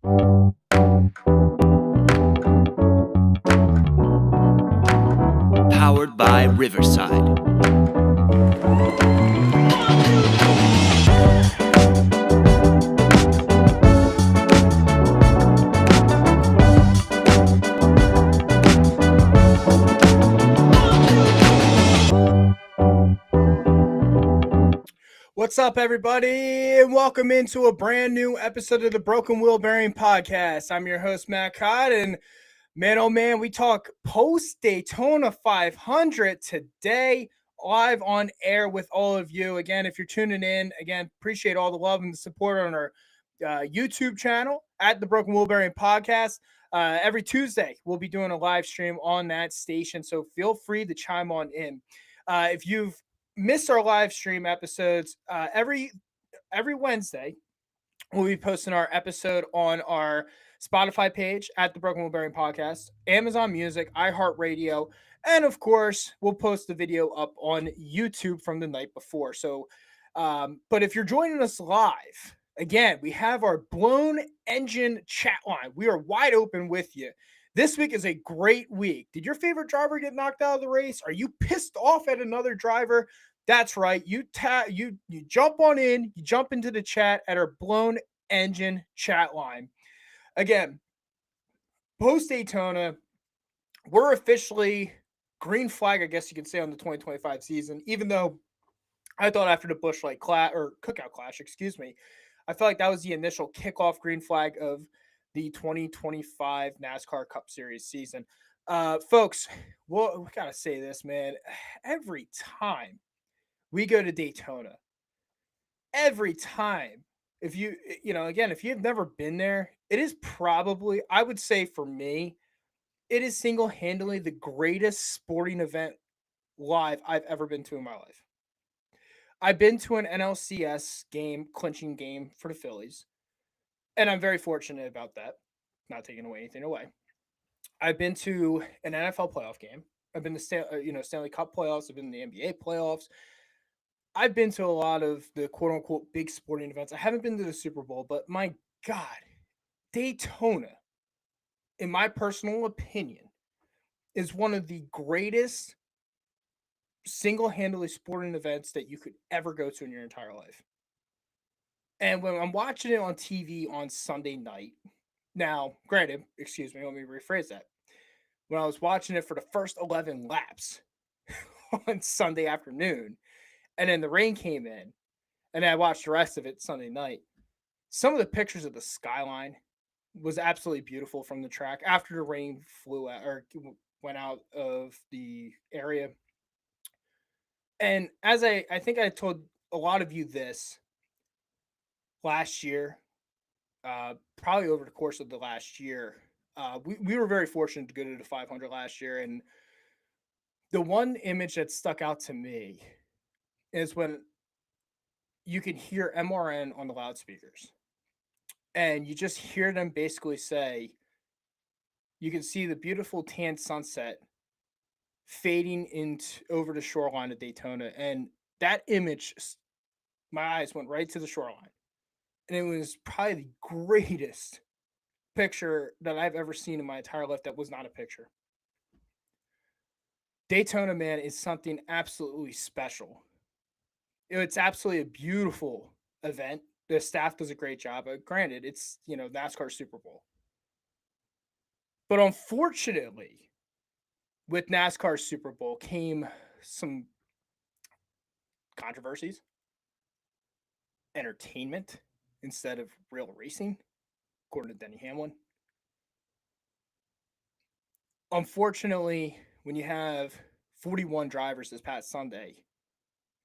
Powered by Riverside. What's up, everybody, and welcome into a brand new episode of the Broken Wheel Bearing Podcast. I'm your host, Matt Codd, and man, oh man, we talk post-Daytona 500 today, live on air with all of you. Again, if you're tuning in, again, appreciate all the love and the support on our YouTube channel at the Broken Wheel Bearing Podcast. Every Tuesday, we'll be doing a live stream on that station, so feel free to chime on in. If you've missed our live stream episodes, every Wednesday, we'll be posting our episode on our Spotify page at the Broken Wheel Bearing Podcast, Amazon Music, iHeartRadio, and of course, we'll post the video up on YouTube from the night before. So, but if you're joining us live, again, we have our Blown Engine chat line. We are wide open with you. This week is a great week. Did your favorite driver get knocked out of the race? Are you pissed off at another driver? That's right. You jump on in, you jump into the chat at our Blown Engine chat line. Again, post Daytona, we're officially green flag, I guess you could say, on the 2025 season, even though I thought after the Busch Light Cookout Clash, I felt like that was the initial kickoff green flag of the 2025 NASCAR Cup Series season. Folks, we got to say this, man. Every time we go to Daytona, every time, if you've never been there, it is probably, I would say for me, it is single-handedly the greatest sporting event live I've ever been to in my life. I've been to an NLCS game, clinching game for the Phillies, and I'm very fortunate about that, not taking anything away. I've been to an NFL playoff game. I've been to Stanley Cup playoffs. I've been to the NBA playoffs. I've been to a lot of the quote-unquote big sporting events. I haven't been to the Super Bowl, but my God, Daytona, in my personal opinion, is one of the greatest single-handedly sporting events that you could ever go to in your entire life. And when I'm watching it on TV on Sunday night, now, granted, excuse me, let me rephrase that. When I was watching it for the first 11 laps on Sunday afternoon, and then the rain came in, and I watched the rest of it Sunday night, some of the pictures of the skyline was absolutely beautiful from the track after the rain went out of the area. And as I think I told a lot of you this last year, probably over the course of the last year, we were very fortunate to go to the 500 last year. And the one image that stuck out to me is when you can hear MRN on the loudspeakers. And you just hear them basically say, you can see the beautiful tan sunset fading over the shoreline of Daytona. And that image, my eyes went right to the shoreline. And it was probably the greatest picture that I've ever seen in my entire life that was not a picture. Daytona, man, is something absolutely special. It's absolutely a beautiful event. The staff does a great job. Granted, it's, NASCAR Super Bowl. But unfortunately, with NASCAR Super Bowl came some controversies, entertainment instead of real racing, according to Denny Hamlin. Unfortunately, when you have 41 drivers this past Sunday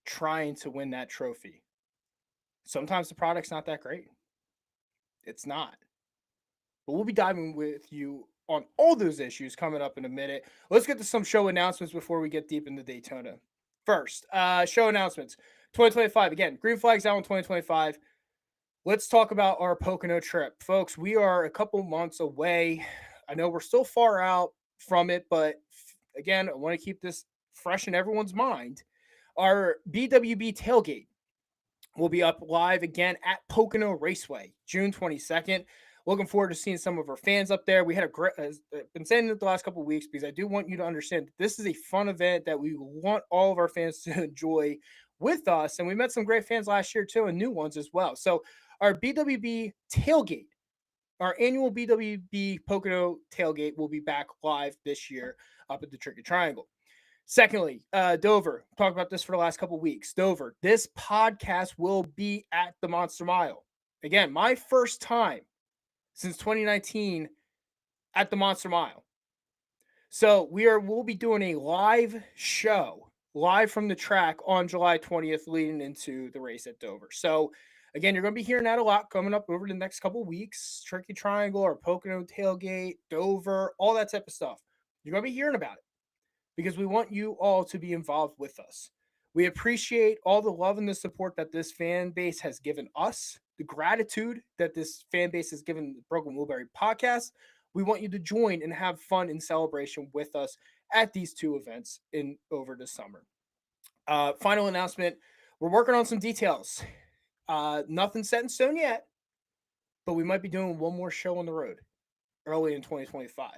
trying to win that trophy, sometimes the product's not that great. It's not. But we'll be diving with you on all those issues coming up in a minute. Let's get to some show announcements before we get deep into Daytona. First, show announcements. 2025, again, green flags out in 2025. Let's talk about our Pocono trip. Folks, we are a couple months away. I know we're still far out from it, but again, I want to keep this fresh in everyone's mind. Our BWB tailgate will be up live again at Pocono Raceway, June 22nd. Looking forward to seeing some of our fans up there. We had a great, been saying it the last couple of weeks because I do want you to understand that this is a fun event that we want all of our fans to enjoy with us. And we met some great fans last year too, and new ones as well. So our BWB tailgate, our annual BWB Pocono tailgate will be back live this year up at the Tricky Triangle. Secondly, Dover, talked about this for the last couple of weeks. Dover, this podcast will be at the Monster Mile. Again, my first time since 2019 at the Monster Mile. So we'll be doing a live show, live from the track on July 20th, leading into the race at Dover. So again, you're going to be hearing that a lot coming up over the next couple of weeks. Tricky Triangle or Pocono Tailgate, Dover, all that type of stuff. You're going to be hearing about it because we want you all to be involved with us. We appreciate all the love and the support that this fan base has given us, the gratitude that this fan base has given the Broken Wheelbarrow podcast. We want you to join and have fun in celebration with us at these two events over the summer. Final announcement, we're working on some details. Nothing set in stone yet, but we might be doing one more show on the road early in 2025.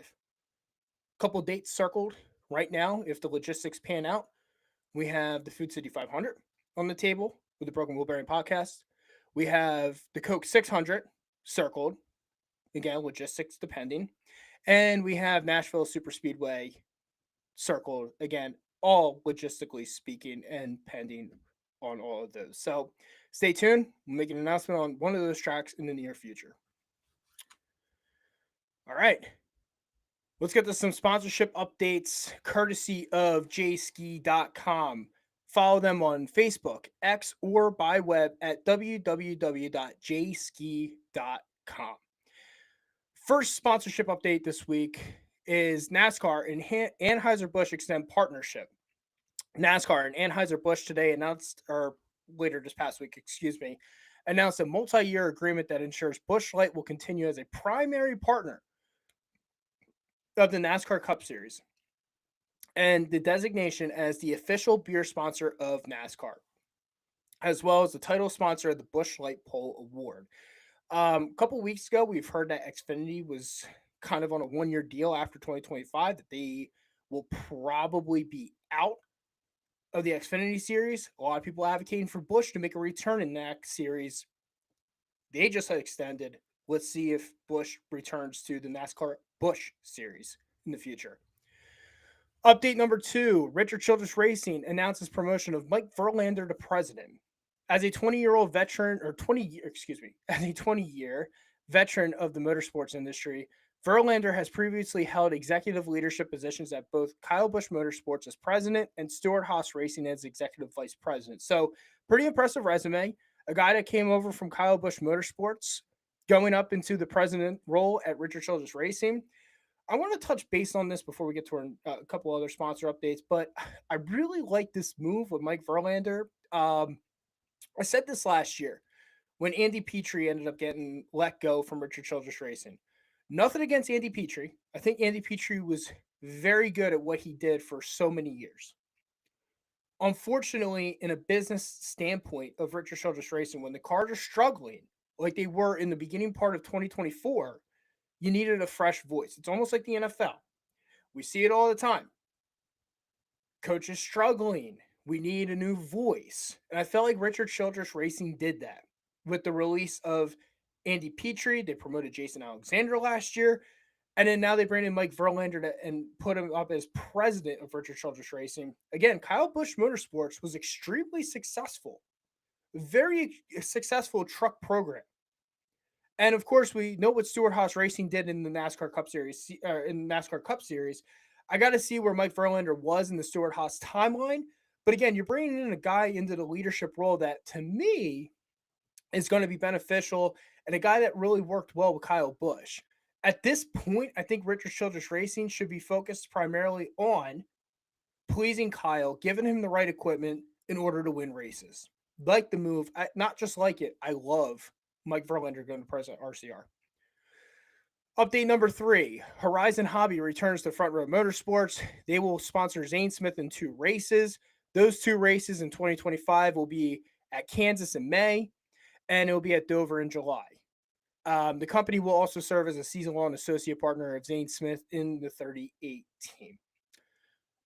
Couple dates circled right now if the logistics pan out. We have the Food City 500 on the table with the Broken Wheelbarrow podcast. We have the Coke 600 circled. Again, logistics depending. And we have Nashville Super Speedway circled. Again, all logistically speaking and pending on all of those. So stay tuned. We'll make an announcement on one of those tracks in the near future. All right. Let's get to some sponsorship updates courtesy of jski.com. Follow them on Facebook, X, or by web at www.jski.com. First sponsorship update this week is NASCAR and Anheuser-Busch extend partnership. NASCAR and Anheuser-Busch today announced, or later this past week, announced a multi-year agreement that ensures Busch Light will continue as a primary partner of the NASCAR Cup Series and the designation as the official beer sponsor of NASCAR, as well as the title sponsor of the Busch Light Pole Award. A couple of weeks ago, we've heard that Xfinity was kind of on a one-year deal after 2025, that they will probably be out of the Xfinity series. A lot of people advocating for Busch to make a return in that series. They just extended. Let's see if Busch returns to the NASCAR Busch series in the future. Update number 2, Richard Childress Racing announces promotion of Mike Verlander to president. As a 20-year veteran of the motorsports industry, Verlander has previously held executive leadership positions at both Kyle Busch Motorsports as president and Stewart-Haas Racing as executive vice president. So pretty impressive resume. A guy that came over from Kyle Busch Motorsports, going up into the president role at Richard Childress Racing. I want to touch base on this before we get to a couple other sponsor updates, but I really like this move with Mike Verlander. I said this last year when Andy Petrie ended up getting let go from Richard Childress Racing. Nothing against Andy Petrie. I think Andy Petrie was very good at what he did for so many years. Unfortunately, in a business standpoint of Richard Childress Racing, when the cars are struggling like they were in the beginning part of 2024, you needed a fresh voice. It's almost like the NFL. We see it all the time. Coaches struggling. We need a new voice. And I felt like Richard Childress Racing did that with the release of Andy Petrie. They promoted Jason Alexander last year. And then now they bring in Mike Verlander and put him up as president of Richard Childress Racing. Again, Kyle Busch Motorsports was extremely successful. Very successful truck program. And of course, we know what Stewart-Haas Racing did in the NASCAR Cup Series. I got to see where Mike Verlander was in the Stewart-Haas timeline. But again, you're bringing in a guy into the leadership role that, to me, is going to be beneficial, and a guy that really worked well with Kyle Busch. At this point, I think Richard Childress Racing should be focused primarily on pleasing Kyle, giving him the right equipment in order to win races. Like the move, not just like it, I love Mike Verlander going to president RCR. Update number 3, Horizon Hobby returns to Front Row Motorsports. They will sponsor Zane Smith in 2 races. Those 2 races in 2025 will be at Kansas in May, and it will be at Dover in July. The company will also serve as a season-long associate partner of Zane Smith in the 38 team.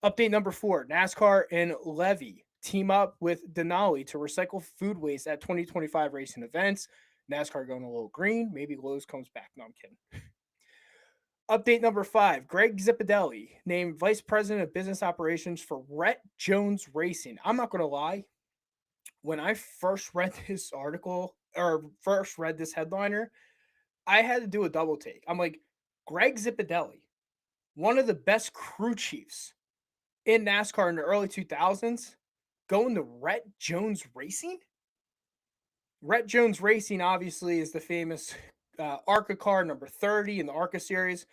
Update number 4, NASCAR and Levy team up with Denali to recycle food waste at 2025 racing events. NASCAR going a little green. Maybe Lowe's comes back. No, I'm kidding. Update number 5, Greg Zipadelli named Vice President of Business Operations for Rhett Jones Racing. I'm not going to lie. When I first read this article or first read this headliner, I had to do a double take. I'm like, Greg Zipadelli, one of the best crew chiefs in NASCAR in the early 2000s, going to Rhett Jones Racing? Rhett Jones Racing obviously is the famous ARCA car number 30 in the ARCA series.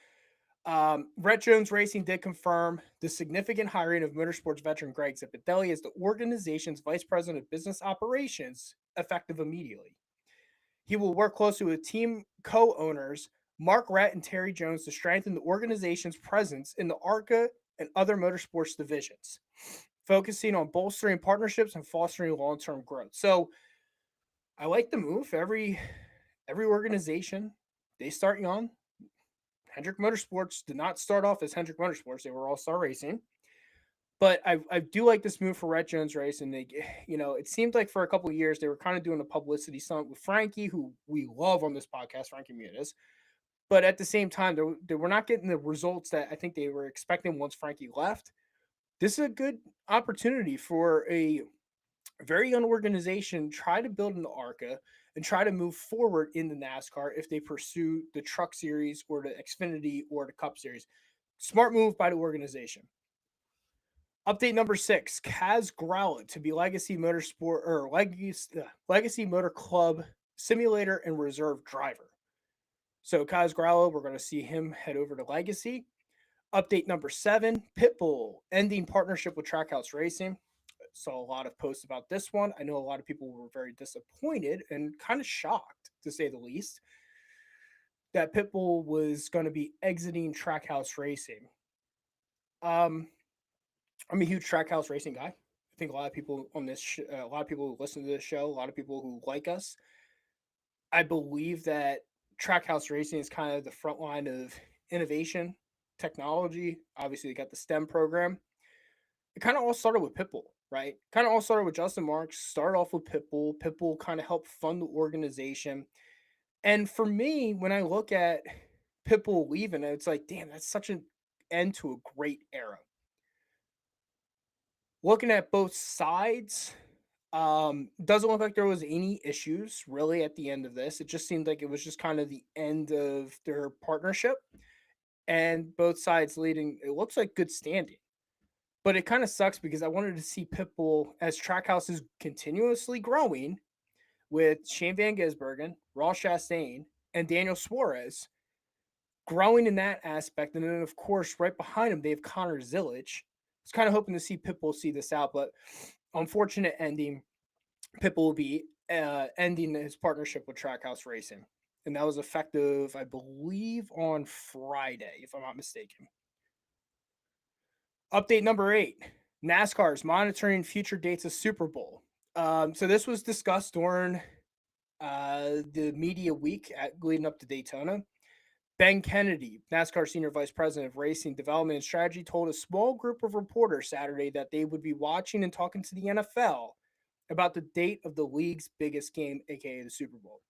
Rhett Jones Racing did confirm the significant hiring of motorsports veteran Greg Zipadelli as the organization's vice president of business operations, effective immediately. He will work closely with team co-owners Mark Rett and Terry Jones to strengthen the organization's presence in the ARCA and other motorsports divisions, focusing on bolstering partnerships and fostering long-term growth. So I like the move. Every organization, they start young. Hendrick Motorsports did not start off as Hendrick Motorsports. They were All-Star Racing. But I do like this move for Rhett Jones Racing. They, it seemed like for a couple of years they were kind of doing a publicity stunt with Frankie, who we love on this podcast, Frankie Muniz. But at the same time, they were not getting the results that I think they were expecting once Frankie left. This is a good opportunity for a very young organization try to build an ARCA and try to move forward in the NASCAR if they pursue the Truck Series or the Xfinity or the Cup Series. Smart move by the organization. Update number 6, Kaz Grala to be Legacy Motorsport or Legacy Motor Club simulator and reserve driver. So Kaz Grala, we're going to see him head over to Legacy. Update number 7, Pitbull ending partnership with Trackhouse Racing. Saw a lot of posts about this one. I know a lot of people were very disappointed and kind of shocked, to say the least, that Pitbull was going to be exiting Trackhouse Racing. I'm a huge Trackhouse Racing guy. I think a lot of people on this, a lot of people who listen to this show, a lot of people who like us. I believe that Trackhouse Racing is kind of the front line of innovation, technology. Obviously, they got the STEM program. It kind of all started with Pitbull, right? Kind of all started with Justin Marks, started off with Pitbull. Pitbull kind of helped fund the organization. And for me, when I look at Pitbull leaving, it's like, damn, that's such an end to a great era. Looking at both sides, doesn't look like there was any issues really at the end of this. It just seemed like it was just kind of the end of their partnership, and both sides leading. It looks like good standing, but it kind of sucks because I wanted to see Pitbull as Trackhouse is continuously growing with Shane Van Gisbergen, Ross Chastain, and Daniel Suarez growing in that aspect. And then, of course, right behind him, they have Connor Zilic. I was kind of hoping to see Pitbull see this out, but unfortunate ending. Pitbull will be ending his partnership with Trackhouse Racing. And that was effective, I believe, on Friday, if I'm not mistaken. Update number 8, NASCAR is monitoring future dates of Super Bowl. So this was discussed during the media week leading up to Daytona. Ben Kennedy, NASCAR Senior Vice President of Racing Development and Strategy, told a small group of reporters Saturday that they would be watching and talking to the NFL about the date of the league's biggest game, aka the Super Bowl.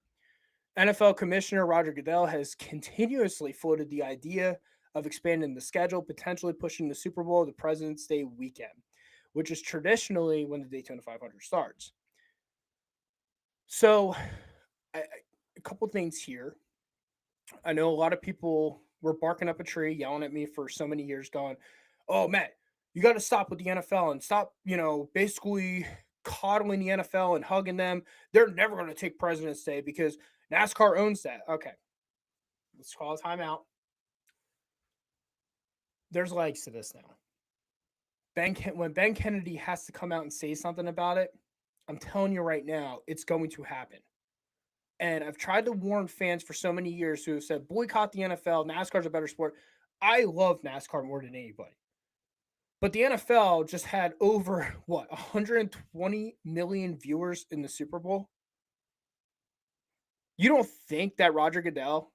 NFL Commissioner Roger Goodell has continuously floated the idea of expanding the schedule, potentially pushing the Super Bowl to President's Day weekend, which is traditionally when the Daytona 500 starts. So, a couple things here. I know a lot of people were barking up a tree, yelling at me for so many years, going, "Oh, Matt, you got to stop with the NFL and stop, basically coddling the NFL and hugging them. They're never going to take President's Day because NASCAR owns that." Okay, let's call a timeout. There's legs to this now. When Ben Kennedy has to come out and say something about it, I'm telling you right now, it's going to happen. And I've tried to warn fans for so many years who have said, boycott the NFL, NASCAR's a better sport. I love NASCAR more than anybody. But the NFL just had over, 120 million viewers in the Super Bowl? You don't think that Roger Goodell,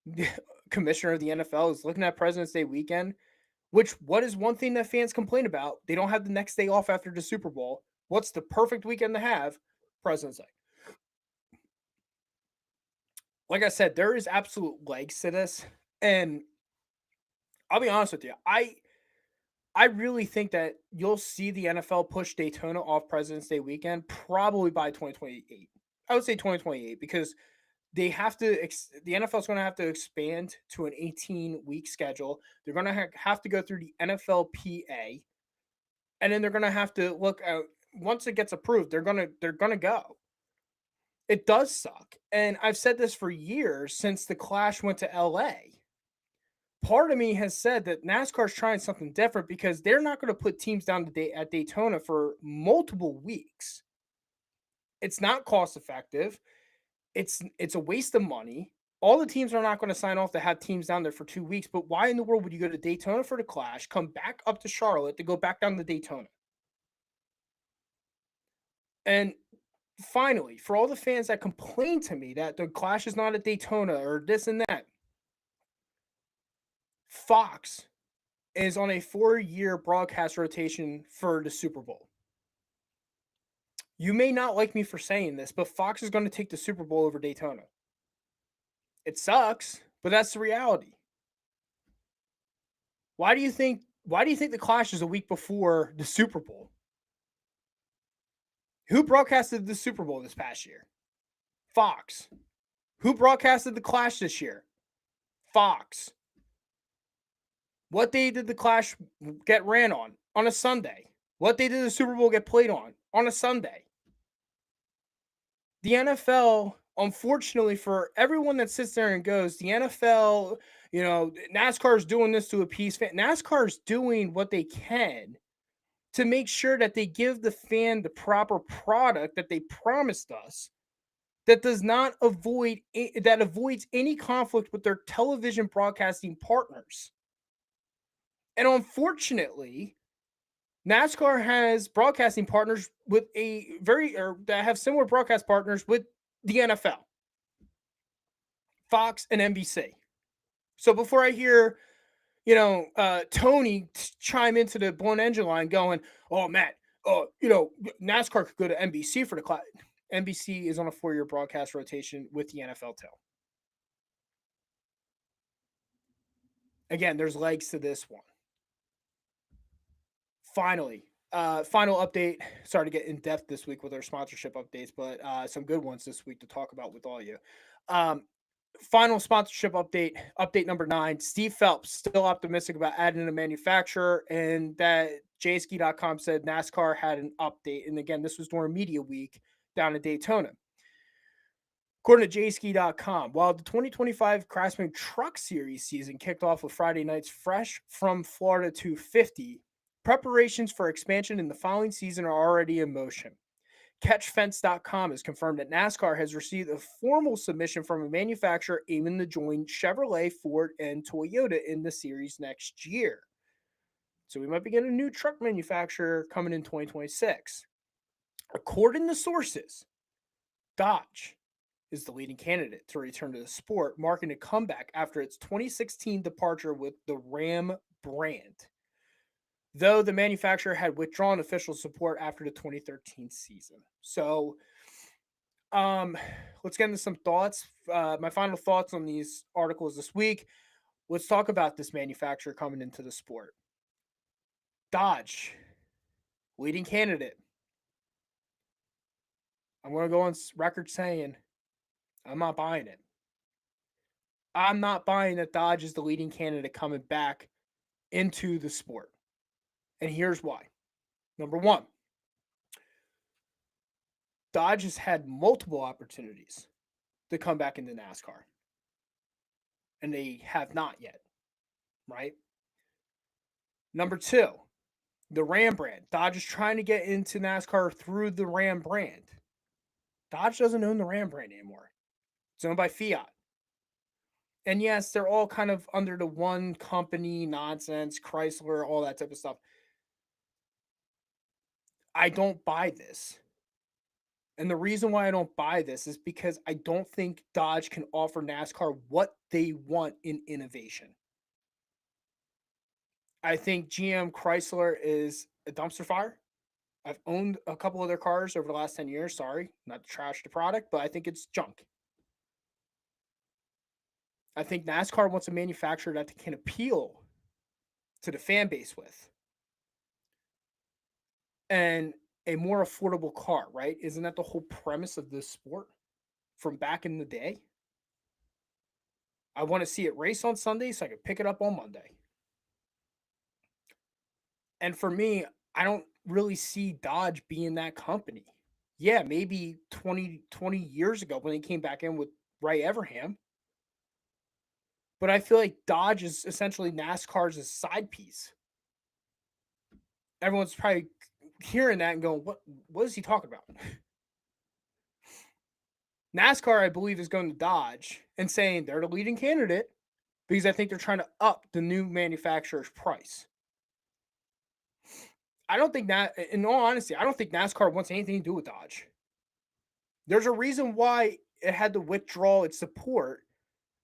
the commissioner of the NFL, is looking at President's Day weekend? What is one thing that fans complain about? They don't have the next day off after the Super Bowl. What's the perfect weekend to have? President's Day. Like I said, there is absolute legs to this, and I'll be honest with you. I really think that you'll see the NFL push Daytona off President's Day weekend probably by 2028. I would say 2028 because the NFL is going to have to expand to an 18-week schedule. They're going to have to go through the NFLPA, and then they're going to have to look at once it gets approved. They're gonna go. It does suck, and I've said this for years since the Clash went to LA. Part of me has said that NASCAR's trying something different because they're not going to put teams down at Daytona for multiple weeks. It's not cost effective. It's a waste of money. All the teams are not going to sign off to have teams down there for 2 weeks. But why in the world would you go to Daytona for the Clash, come back up to Charlotte to go back down to Daytona? And finally, for all the fans that complain to me that the Clash is not at Daytona or this and that, Fox is on a 4-year broadcast rotation for the Super Bowl. You may not like me for saying this, but Fox is going to take the Super Bowl over Daytona. It sucks, but that's the reality. Why do you think the Clash is a week before the Super Bowl? Who broadcasted the Super Bowl this past year? Fox. Who broadcasted the Clash this year? Fox. What day did the Clash get ran on? On a Sunday. What day did the Super Bowl get played on? On a Sunday. The NFL, unfortunately, for everyone that sits there and goes, the NFL, NASCAR is doing this to appease fans. NASCAR is doing what they can to make sure that they give the fan the proper product that they promised us that avoids any conflict with their television broadcasting partners. And unfortunately, NASCAR has broadcasting partners with that have similar broadcast partners with the NFL, Fox and NBC. So before I hear, Tony chime into the Blown Engine line going, "Oh, Matt, NASCAR could go to NBC for the class." NBC is on a 4-year broadcast rotation with the NFL too. Again, there's legs to this one. Finally, final update. Sorry to get in depth this week with our sponsorship updates, but some good ones this week to talk about with all you. Final sponsorship update number 9. Steve Phelps still optimistic about adding a manufacturer, and that jski.com said NASCAR had an update. And again, this was during media week down at Daytona. According to jski.com, while the 2025 Craftsman Truck Series season kicked off with Friday night's Fresh from Florida 250, preparations for expansion in the following season are already in motion. Catchfence.com has confirmed that NASCAR has received a formal submission from a manufacturer aiming to join Chevrolet, Ford, and Toyota in the series next year. So we might be getting a new truck manufacturer coming in 2026. According to sources, Dodge is the leading candidate to return to the sport, marking a comeback after its 2016 departure with the Ram brand, though the manufacturer had withdrawn official support after the 2013 season. So let's get into some thoughts. My final thoughts on these articles this week. Let's talk about this manufacturer coming into the sport. Dodge, leading candidate. I'm going to go on record saying I'm not buying it. I'm not buying that Dodge is the leading candidate coming back into the sport. And here's why. Number one, Dodge has had multiple opportunities to come back into NASCAR. And they have not yet, right? Number two, the Ram brand. Dodge is trying to get into NASCAR through the Ram brand. Dodge doesn't own the Ram brand anymore. It's owned by Fiat. And yes, they're all kind of under the one company nonsense, Chrysler, all that type of stuff. I don't buy this. And the reason why I don't buy this is because I don't think Dodge can offer NASCAR what they want in innovation. I think GM Chrysler is a dumpster fire. I've owned a couple of their cars over the last 10 years. Sorry, not to trash the product, but I think it's junk. I think NASCAR wants a manufacturer that can appeal to the fan base with. And a more affordable car, right? Isn't that the whole premise of this sport from back in the day? I want to see it race on Sunday so I can pick it up on Monday. And for me, I don't really see Dodge being that company. Yeah, maybe 20 years ago when they came back in with Ray Everham. But I feel like Dodge is essentially NASCAR's side piece. Everyone's probably hearing that and going, what is he talking about? NASCAR, I believe, is going to Dodge and saying they're the leading candidate because I think they're trying to up the new manufacturer's price. I don't think that, in all honesty, I don't think NASCAR wants anything to do with Dodge. There's a reason why it had to withdraw its support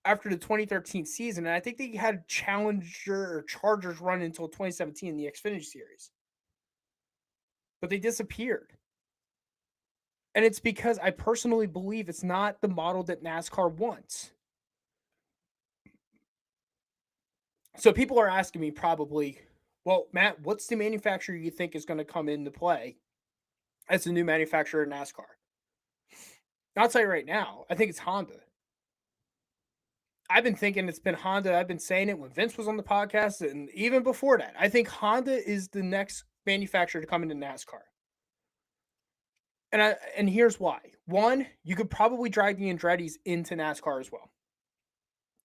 after the 2013 season, and I think they had Challenger or Chargers run until 2017 in the Xfinity Series. But they disappeared. And it's because I personally believe it's not the model that NASCAR wants. So people are asking me probably, well, Matt, what's the manufacturer you think is going to come into play as the new manufacturer in NASCAR? I'll tell you right now, I think it's Honda. I've been thinking it's been Honda. I've been saying it when Vince was on the podcast and even before that. I think Honda is the next manufacturer to come into NASCAR. And here's why. One, you could probably drag the Andrettis into NASCAR as well.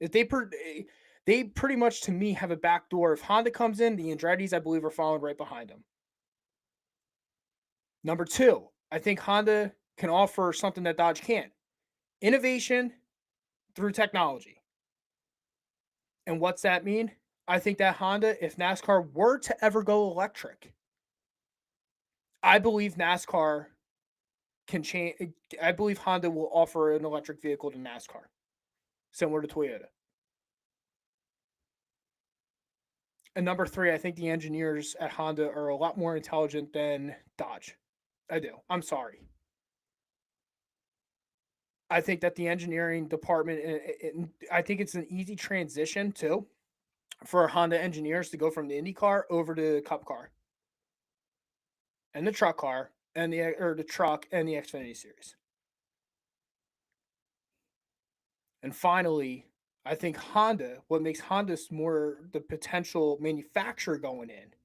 If they pretty much, to me, have a back door. If Honda comes in, the Andrettis, I believe, are following right behind them. Number two, I think Honda can offer something that Dodge can't. Innovation through technology. And what's that mean? I think that Honda, if NASCAR were to ever go electric, I believe NASCAR can change. I believe Honda will offer an electric vehicle to NASCAR, similar to Toyota. And number three, I think the engineers at Honda are a lot more intelligent than Dodge. I do. I'm sorry. I think that the engineering department, I think it's an easy transition too for Honda engineers to go from the Indy car over to the Cup car and the truck car and the truck and the Xfinity Series. And finally, I think Honda, what makes Honda more the potential manufacturer going in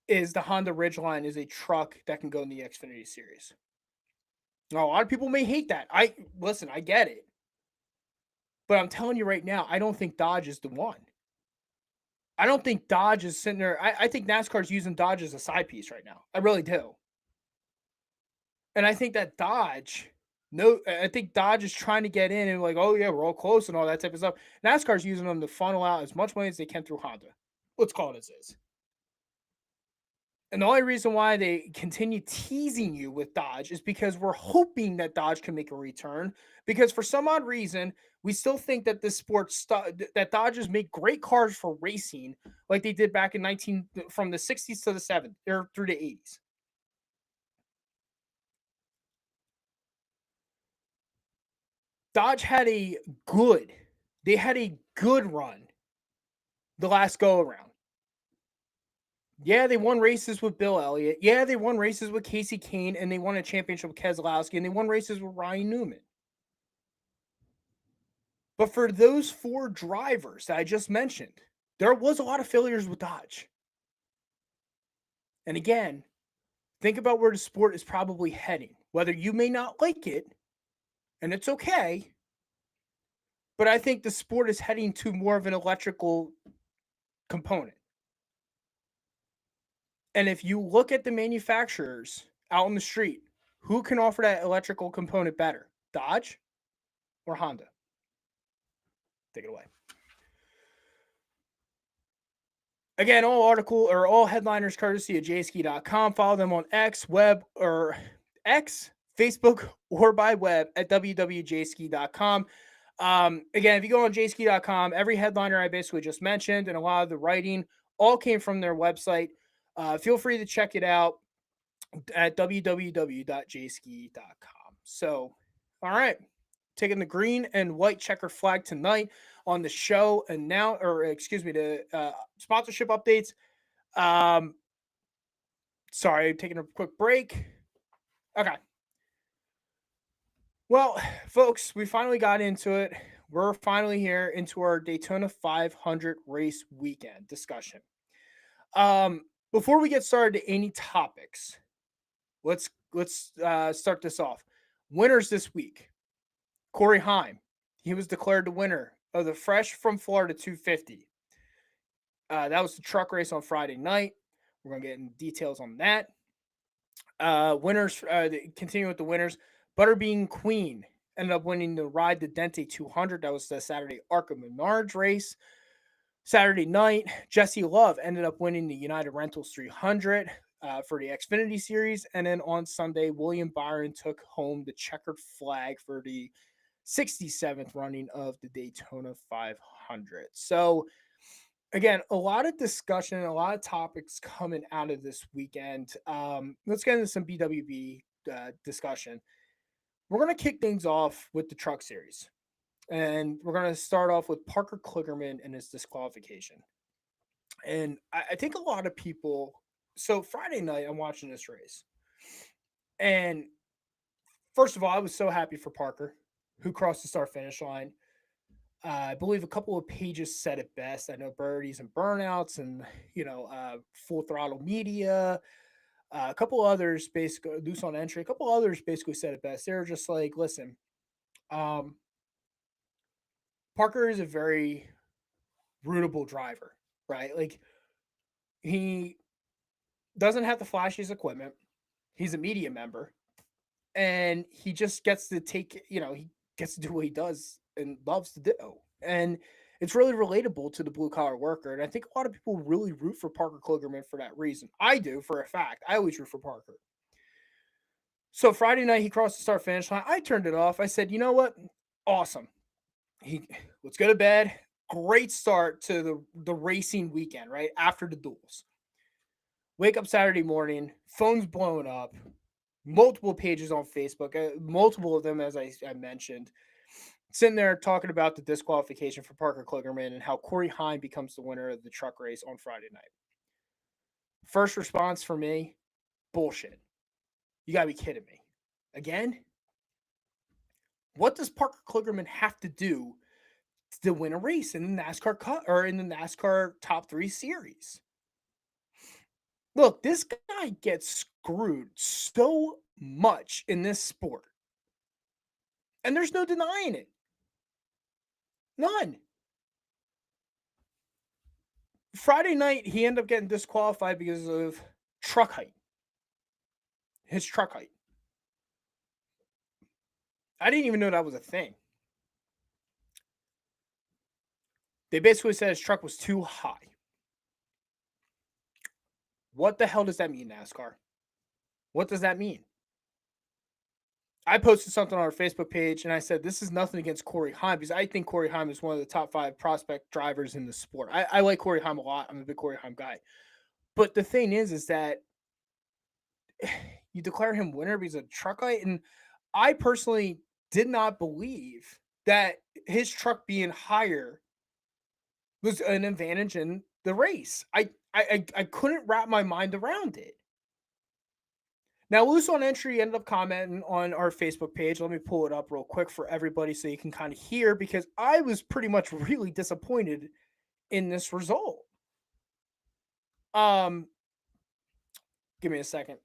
is the Honda Ridgeline is a truck that can go in the Xfinity Series. Now, a lot of people may hate that. I get it. But I'm telling you right now, I don't think Dodge is the one. I don't think Dodge is sitting there. I think NASCAR's using Dodge as a side piece right now. I really do. And I think that I think Dodge is trying to get in and like, oh yeah, we're all close and all that type of stuff. NASCAR's using them to funnel out as much money as they can through Honda. Let's call it as is. And the only reason why they continue teasing you with Dodge is because we're hoping that Dodge can make a return. Because for some odd reason, we still think that this sport that Dodgers make great cars for racing, like they did back in from the 60s to the 70s or through the 80s. Dodge had a good run the last go around. Yeah, they won races with Bill Elliott. Yeah, they won races with Casey Kane, and they won a championship with Keselowski, and they won races with Ryan Newman. But for those four drivers that I just mentioned, there was a lot of failures with Dodge. And again, think about where the sport is probably heading. Whether you may not like it, and it's okay, but I think the sport is heading to more of an electrical component. And if you look at the manufacturers out on the street, who can offer that electrical component better? Dodge or Honda? Take it away. Again, all headliners courtesy of jski.com. Follow them on X X, Facebook, or by web at www.jski.com. Again, if you go on jski.com, every headliner I basically just mentioned and a lot of the writing all came from their website. Feel free to check it out at www.jski.com. So, all right, taking the green and white checker flag tonight on the show, and now, or excuse me, the sponsorship updates. Sorry, taking a quick break. Okay. Well, folks, we finally got into it. We're finally here into our Daytona 500 race weekend discussion. Before we get started to any topics, let's start this off. Winners this week. Corey Heim, he was declared the winner of the Fresh from Florida 250. That was the truck race on Friday night. We're gonna get into details on that. Winners, continue with the winners. Butterbean Queen ended up winning the Ride the Dente 200. That was the Saturday ARCA Menards race. Saturday night, Jesse Love ended up winning the United Rentals 300 for the Xfinity Series. And then on Sunday, William Byron took home the checkered flag for the 67th running of the Daytona 500. So, again, a lot of discussion, a lot of topics coming out of this weekend. Let's get into some BWB discussion. We're going to kick things off with the Truck Series. And we're going to start off with Parker Kligerman and his disqualification. And I think a lot of people... So Friday night, I'm watching this race. And first of all, I was so happy for Parker, who crossed the start-finish line. I believe a couple of pages said it best. I know Birdies and Burnouts and, Full Throttle Media, a couple others, basically, Loose on Entry, a couple others basically said it best. They were just like, listen, Parker is a very rootable driver, right? Like, he doesn't have the flashiest equipment. He's a media member. And he just gets to take, he gets to do what he does and loves to do. And it's really relatable to the blue collar worker. And I think a lot of people really root for Parker Kligerman for that reason. I do, for a fact. I always root for Parker. So Friday night, he crossed the start finish line. I turned it off. I said, you know what? Awesome. Let's go to bed. Great start to the racing weekend, right? After the duels. Wake up Saturday morning, phone's blowing up. Multiple pages on Facebook, multiple of them, as I mentioned, sitting there talking about the disqualification for Parker Kligerman and how Corey Heim becomes the winner of the truck race on Friday night. First response for me, bullshit. You gotta be kidding me. Again? What does Parker Kligerman have to do to win a race in the NASCAR Cup or in the NASCAR Top 3 Series? Look, this guy gets screwed so much in this sport. And there's no denying it. None. Friday night, he ended up getting disqualified because of truck height. His truck height. I didn't even know that was a thing. They basically said his truck was too high. What the hell does that mean, NASCAR? What does that mean? I posted something on our Facebook page, and I said, this is nothing against Corey Heim, because I think Corey Heim is one of the top 5 prospect drivers in the sport. I like Corey Heim a lot. I'm a big Corey Heim guy. But the thing is that you declare him winner because of truck height, and I personally did not believe that his truck being higher was an advantage in the race. I couldn't wrap my mind around it. Now, Loose on Entry ended up commenting on our Facebook page. Let me pull it up real quick for everybody so you can kind of hear, because I was pretty much really disappointed in this result. Give me a second.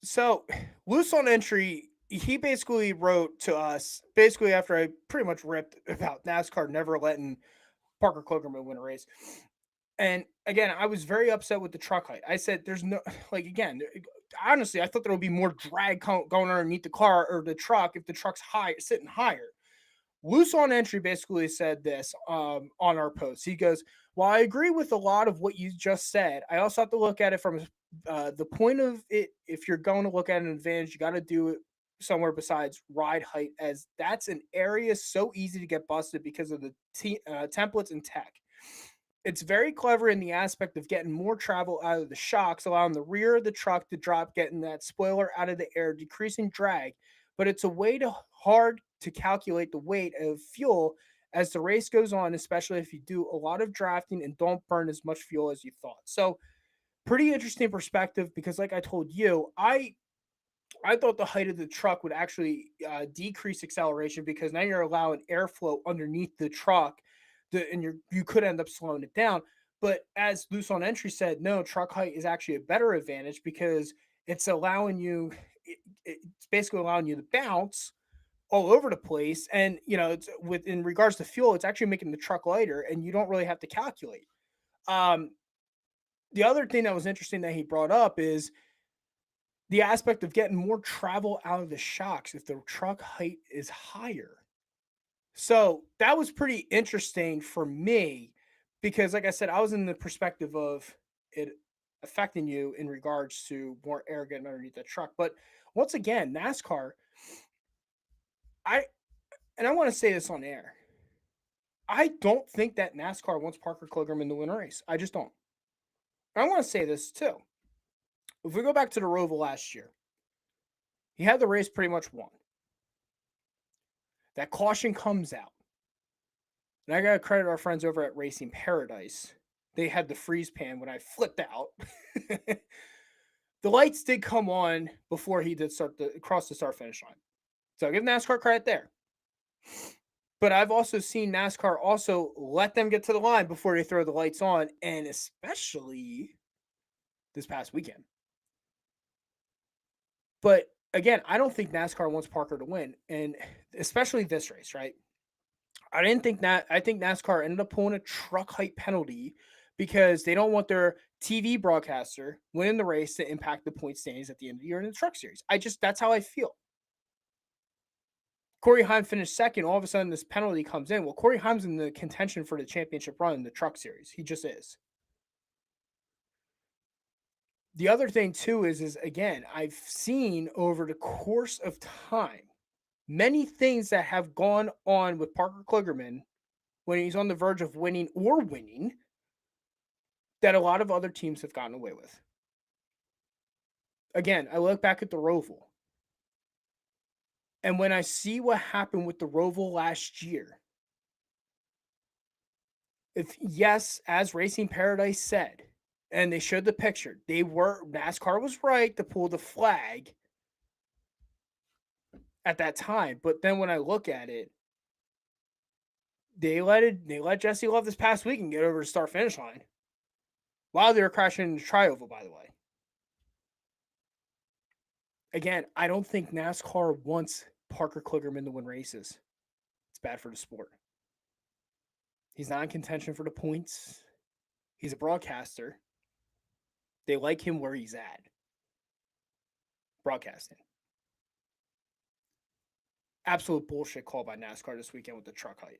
So, Loose on Entry, he basically wrote to us, basically after I pretty much ripped about NASCAR never letting Parker Kligerman win a race. And again, I was very upset with the truck height. I said, there's no, again, honestly, I thought there would be more drag going underneath the car or the truck if the truck's sitting higher. Loose on Entry basically said this on our post. He goes, while I agree with a lot of what you just said, I also have to look at it from the point of it. If you're going to look at an advantage, you got to do it somewhere besides ride height, as that's an area so easy to get busted because of the templates and tech. It's very clever in the aspect of getting more travel out of the shocks, allowing the rear of the truck to drop, getting that spoiler out of the air, decreasing drag. But it's a way to hard to calculate the weight of fuel as the race goes on, especially if you do a lot of drafting and don't burn as much fuel as you thought. So, pretty interesting perspective because, like I told you, I thought the height of the truck would actually decrease acceleration because now you're allowing airflow underneath the truck, and you could end up slowing it down. But as Loose on Entry said, no, truck height is actually a better advantage because it's allowing you, it's basically allowing you to bounce all over the place. And it's with in regards to fuel, it's actually making the truck lighter, and you don't really have to calculate. Um, the other thing that was interesting that he brought up is the aspect of getting more travel out of the shocks if the truck height is higher. So that was pretty interesting for me because, like I said, I was in the perspective of it affecting you in regards to more air getting underneath the truck. But once again, NASCAR, I and I want to say this on air. I don't think that NASCAR wants Parker Kligerman to win a race. I just don't. I want to say this too. If we go back to the Roval last year, he had the race pretty much won. That caution comes out. And I got to credit our friends over at Racing Paradise. They had the freeze pan when I flipped out. The lights did come on before he did cross the start finish line. So I give NASCAR credit there. But I've also seen NASCAR also let them get to the line before they throw the lights on, and especially this past weekend. But again, I don't think NASCAR wants Parker to win, and especially this race, right? I think NASCAR ended up pulling a truck height penalty because they don't want their TV broadcaster winning the race to impact the point standings at the end of the year in the truck series. That's how I feel. Corey Heim finished second. All of a sudden, this penalty comes in. Well, Corey Heim's in the contention for the championship run in the truck series. He just is. The other thing, too, is again, I've seen over the course of time many things that have gone on with Parker Kligerman when he's on the verge of winning that a lot of other teams have gotten away with. Again, I look back at the Roval. And when I see what happened with the Roval last year, as Racing Paradise said, and they showed the picture, NASCAR was right to pull the flag at that time. But then when I look at it, they let Jesse Love this past week and get over the start finish line while they were crashing into Tri-Oval, by the way. Again, I don't think NASCAR wants Parker Kligerman to win races. It's bad for the sport. He's not in contention for the points. He's a broadcaster. They like him where he's at. Broadcasting. Absolute bullshit call by NASCAR this weekend with the truck height.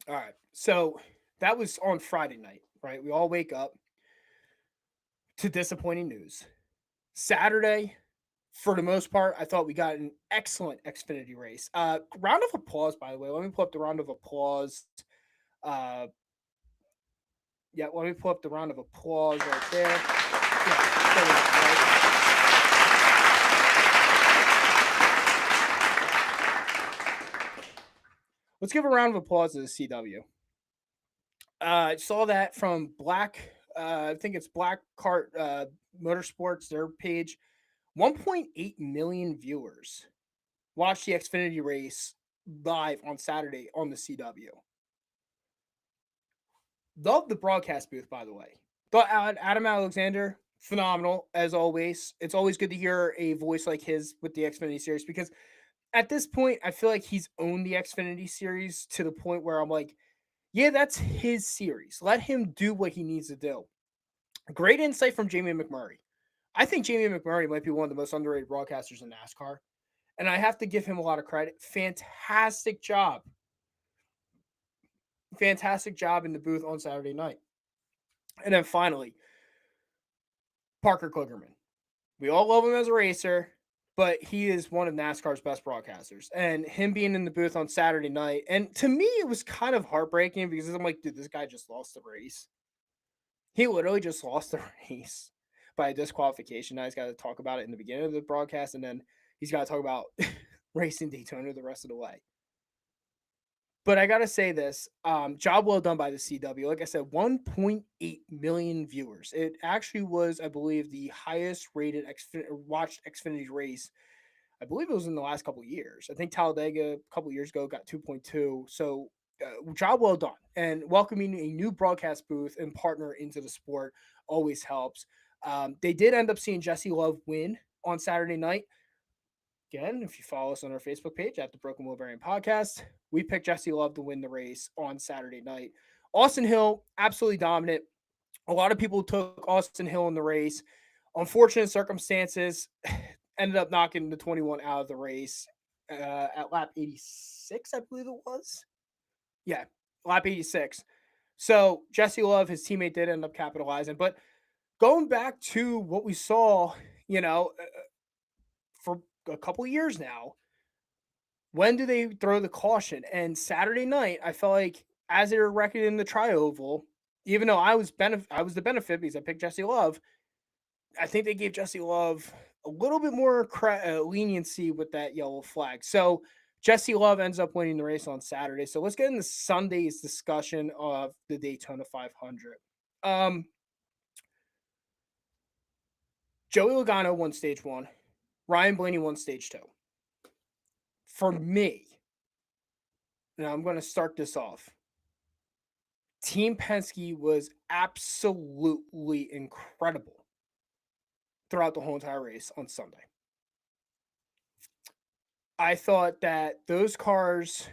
All right. So that was on Friday night, right? We all wake up to disappointing news. Saturday, for the most part, I thought we got an excellent Xfinity race. Round of applause, by the way. Let me pull up the round of applause. Let me pull up the round of applause right there. Let's give a round of applause to the CW. I saw that from I think it's Black Cart Motorsports, their page. 1.8 million viewers watched the Xfinity race live on Saturday on the CW. Love the broadcast booth, by the way. Thought Adam Alexander, phenomenal, as always. It's always good to hear a voice like his with the Xfinity series because at this point, I feel like he's owned the Xfinity series to the point where I'm like, yeah, that's his series. Let him do what he needs to do. Great insight from Jamie McMurray. I think Jamie McMurray might be one of the most underrated broadcasters in NASCAR. And I have to give him a lot of credit. Fantastic job fantastic job in the booth on Saturday night. And then finally, Parker Kligerman. We all love him as a racer, but he is one of NASCAR's best broadcasters. And him being in the booth on Saturday night, and to me, it was kind of heartbreaking because I'm like, dude, this guy just lost the race. He literally just lost the race by a disqualification. Now he's got to talk about it in the beginning of the broadcast, and then he's got to talk about racing Daytona the rest of the way. But I got to say this, job well done by the CW. Like I said, 1.8 million viewers. It actually was, I believe, the highest rated watched Xfinity race. I believe it was in the last couple of years. I think Talladega a couple of years ago got 2.2. So job well done. And welcoming a new broadcast booth and partner into the sport always helps. They did end up seeing Jesse Love win on Saturday night. Again, if you follow us on our Facebook page at the Broken Wheel Bearing Podcast, we picked Jesse Love to win the race on Saturday night. Austin Hill, absolutely dominant. A lot of people took Austin Hill in the race. Unfortunate circumstances, ended up knocking the 21 out of the race at lap 86, I believe it was. Yeah, lap 86. So Jesse Love, his teammate, did end up capitalizing. But going back to what we saw, for a couple of years now, when do they throw the caution? And Saturday night, I felt like as they were wrecking in the tri-oval, even though I was the benefit because I picked Jesse Love, I think they gave Jesse Love a little bit more leniency with that yellow flag. So Jesse Love ends up winning the race on Saturday. So let's get into Sunday's discussion of the Daytona 500. Joey Logano won stage 1. Ryan Blaney won stage 2. For me, now I'm going to start this off. Team Penske was absolutely incredible throughout the whole entire race on Sunday. I thought that those cars,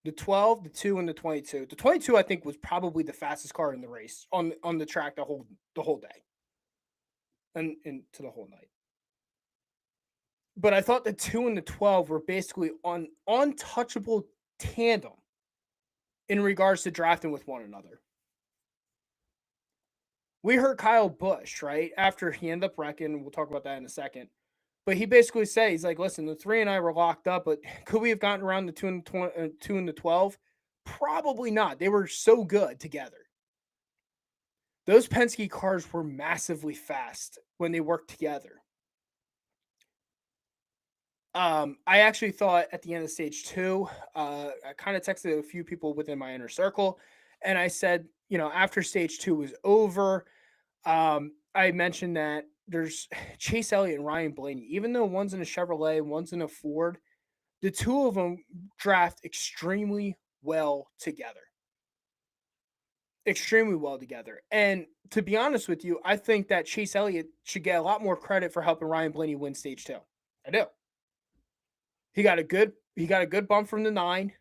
the 12, the 2, and the 22. The 22, I think, was probably the fastest car in the race on the track the whole day and into the whole night. But I thought the 2 and the 12 were basically on untouchable tandem in regards to drafting with one another. We heard Kyle Busch, right, after he ended up wrecking. We'll talk about that in a second. But he basically said, he's like, listen, the 3 and I were locked up, but could we have gotten around the 2 and the 12? Probably not. They were so good together. Those Penske cars were massively fast when they worked together. I actually thought at the end of stage 2, I kind of texted a few people within my inner circle, and I said, after stage 2 was over, I mentioned that there's Chase Elliott and Ryan Blaney. Even though one's in a Chevrolet, one's in a Ford, the two of them draft extremely well together. Extremely well together. And to be honest with you, I think that Chase Elliott should get a lot more credit for helping Ryan Blaney win stage 2. I do. He got a good bump from the 9.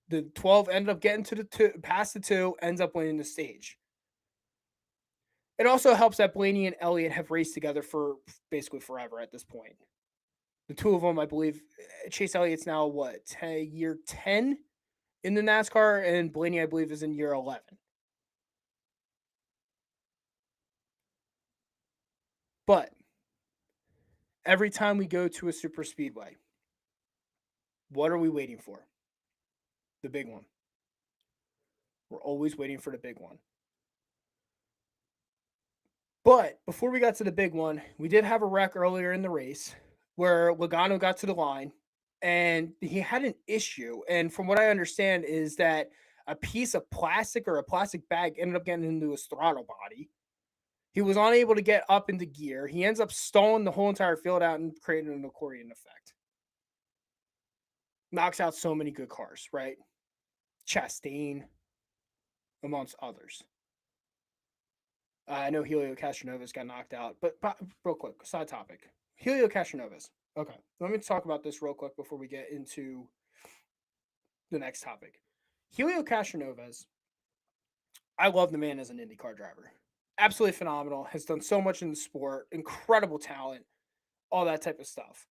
The 12 ended up getting to the 2, past the 2, ends up winning the stage. It also helps that Blaney and Elliott have raced together for basically forever at this point. The two of them, I believe, Chase Elliott's now year 10 in the NASCAR, and Blaney, I believe, is in year 11. But every time we go to a super speedway, what are we waiting for? The big one. We're always waiting for the big one. But before we got to the big one, we did have a wreck earlier in the race where Logano got to the line and he had an issue. And from what I understand is that a piece of plastic or a plastic bag ended up getting into his throttle body. He was unable to get up into gear. He ends up stalling the whole entire field out and creating an accordion effect. Knocks out so many good cars, right? Chastain, amongst others. I know Helio Castroneves got knocked out, but real quick, side topic. Helio Castroneves. Okay, let me talk about this real quick before we get into the next topic. Helio Castroneves, I love the man as an IndyCar driver. Absolutely phenomenal. Has done so much in the sport. Incredible talent. All that type of stuff.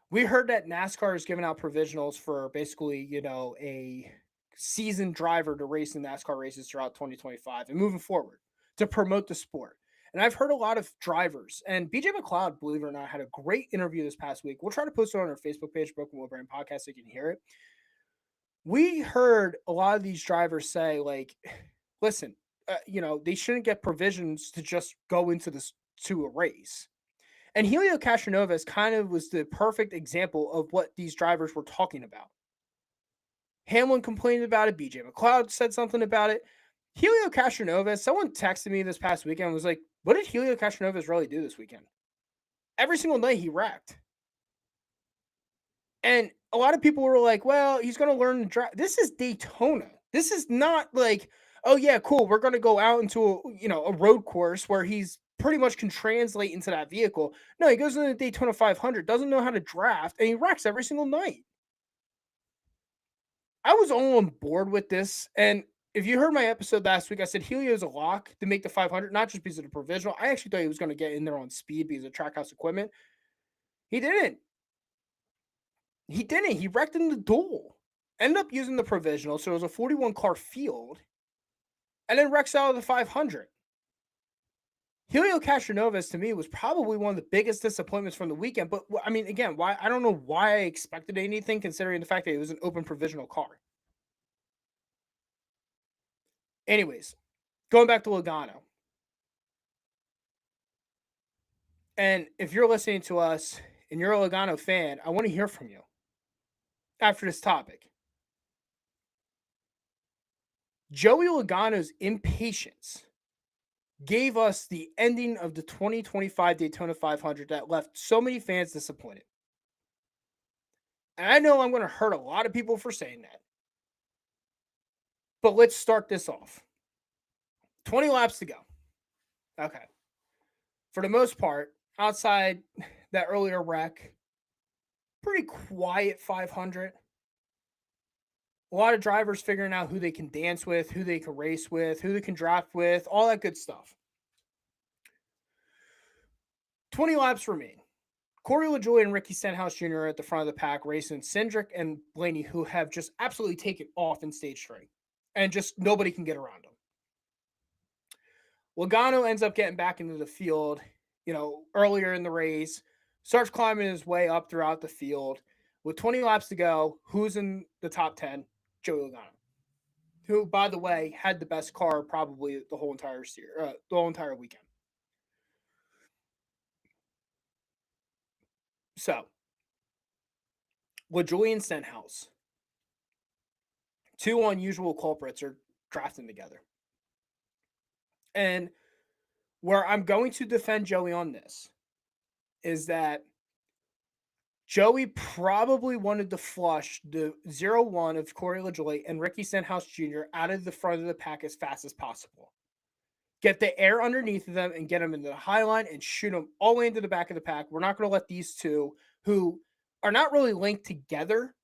We heard that NASCAR is giving out provisionals for basically, a seasoned driver to race in NASCAR races throughout 2025 and moving forward to promote the sport. And I've heard a lot of drivers, and BJ McLeod, believe it or not, had a great interview this past week. We'll try to post it on our Facebook page, Broken Wheel Bearing Podcast, so you can hear it. We heard a lot of these drivers say, like, listen, they shouldn't get provisions to just go into this to a race. And Helio Castroneves kind of was the perfect example of what these drivers were talking about. Hamlin complained about it. BJ McLeod said something about it. Helio Castroneves, someone texted me this past weekend and was like, what did Helio Castroneves really do this weekend? Every single night he wrecked. And a lot of people were like, well, he's going to learn to drive. This is Daytona. This is not like, oh, yeah, cool. We're going to go out into a road course where he's pretty much can translate into that vehicle. No, he goes into the Daytona 500, doesn't know how to draft, and he wrecks every single night. I was all on board with this. And if you heard my episode last week, I said Helio's a lock to make the 500, not just because of the provisional. I actually thought he was going to get in there on speed because of Trackhouse equipment. He didn't. He wrecked in the duel. Ended up using the provisional, so it was a 41-car field. And then wrecks out of the 500. Helio Castroneves, to me, was probably one of the biggest disappointments from the weekend. But, I mean, again, why? I don't know why I expected anything, considering the fact that it was an open provisional car. Anyways, going back to Logano. And if you're listening to us and you're a Logano fan, I want to hear from you after this topic. Joey Logano's impatience gave us the ending of the 2025 Daytona 500 that left so many fans disappointed. And I know I'm going to hurt a lot of people for saying that. But let's start this off. 20 laps to go. Okay. For the most part, outside that earlier wreck, pretty quiet 500. A lot of drivers figuring out who they can dance with, who they can race with, who they can draft with, all that good stuff. 20 laps remain. Corey LaJoie and Ricky Stenhouse Jr. are at the front of the pack, racing Cindric and Blaney, who have just absolutely taken off in stage 3. And just nobody can get around them. Logano ends up getting back into the field, earlier in the race, starts climbing his way up throughout the field. With 20 laps to go, who's in the top 10? Joey Logano, who, by the way, had the best car probably the whole entire weekend. So, LaJoie and Stenhouse, two unusual culprits, are drafting together. And where I'm going to defend Joey on this is that Joey probably wanted to flush the 0-1 of Corey LaJoie and Ricky Stenhouse Jr. out of the front of the pack as fast as possible. Get the air underneath of them and get them into the high line and shoot them all the way into the back of the pack. We're not going to let these two, who are not really linked together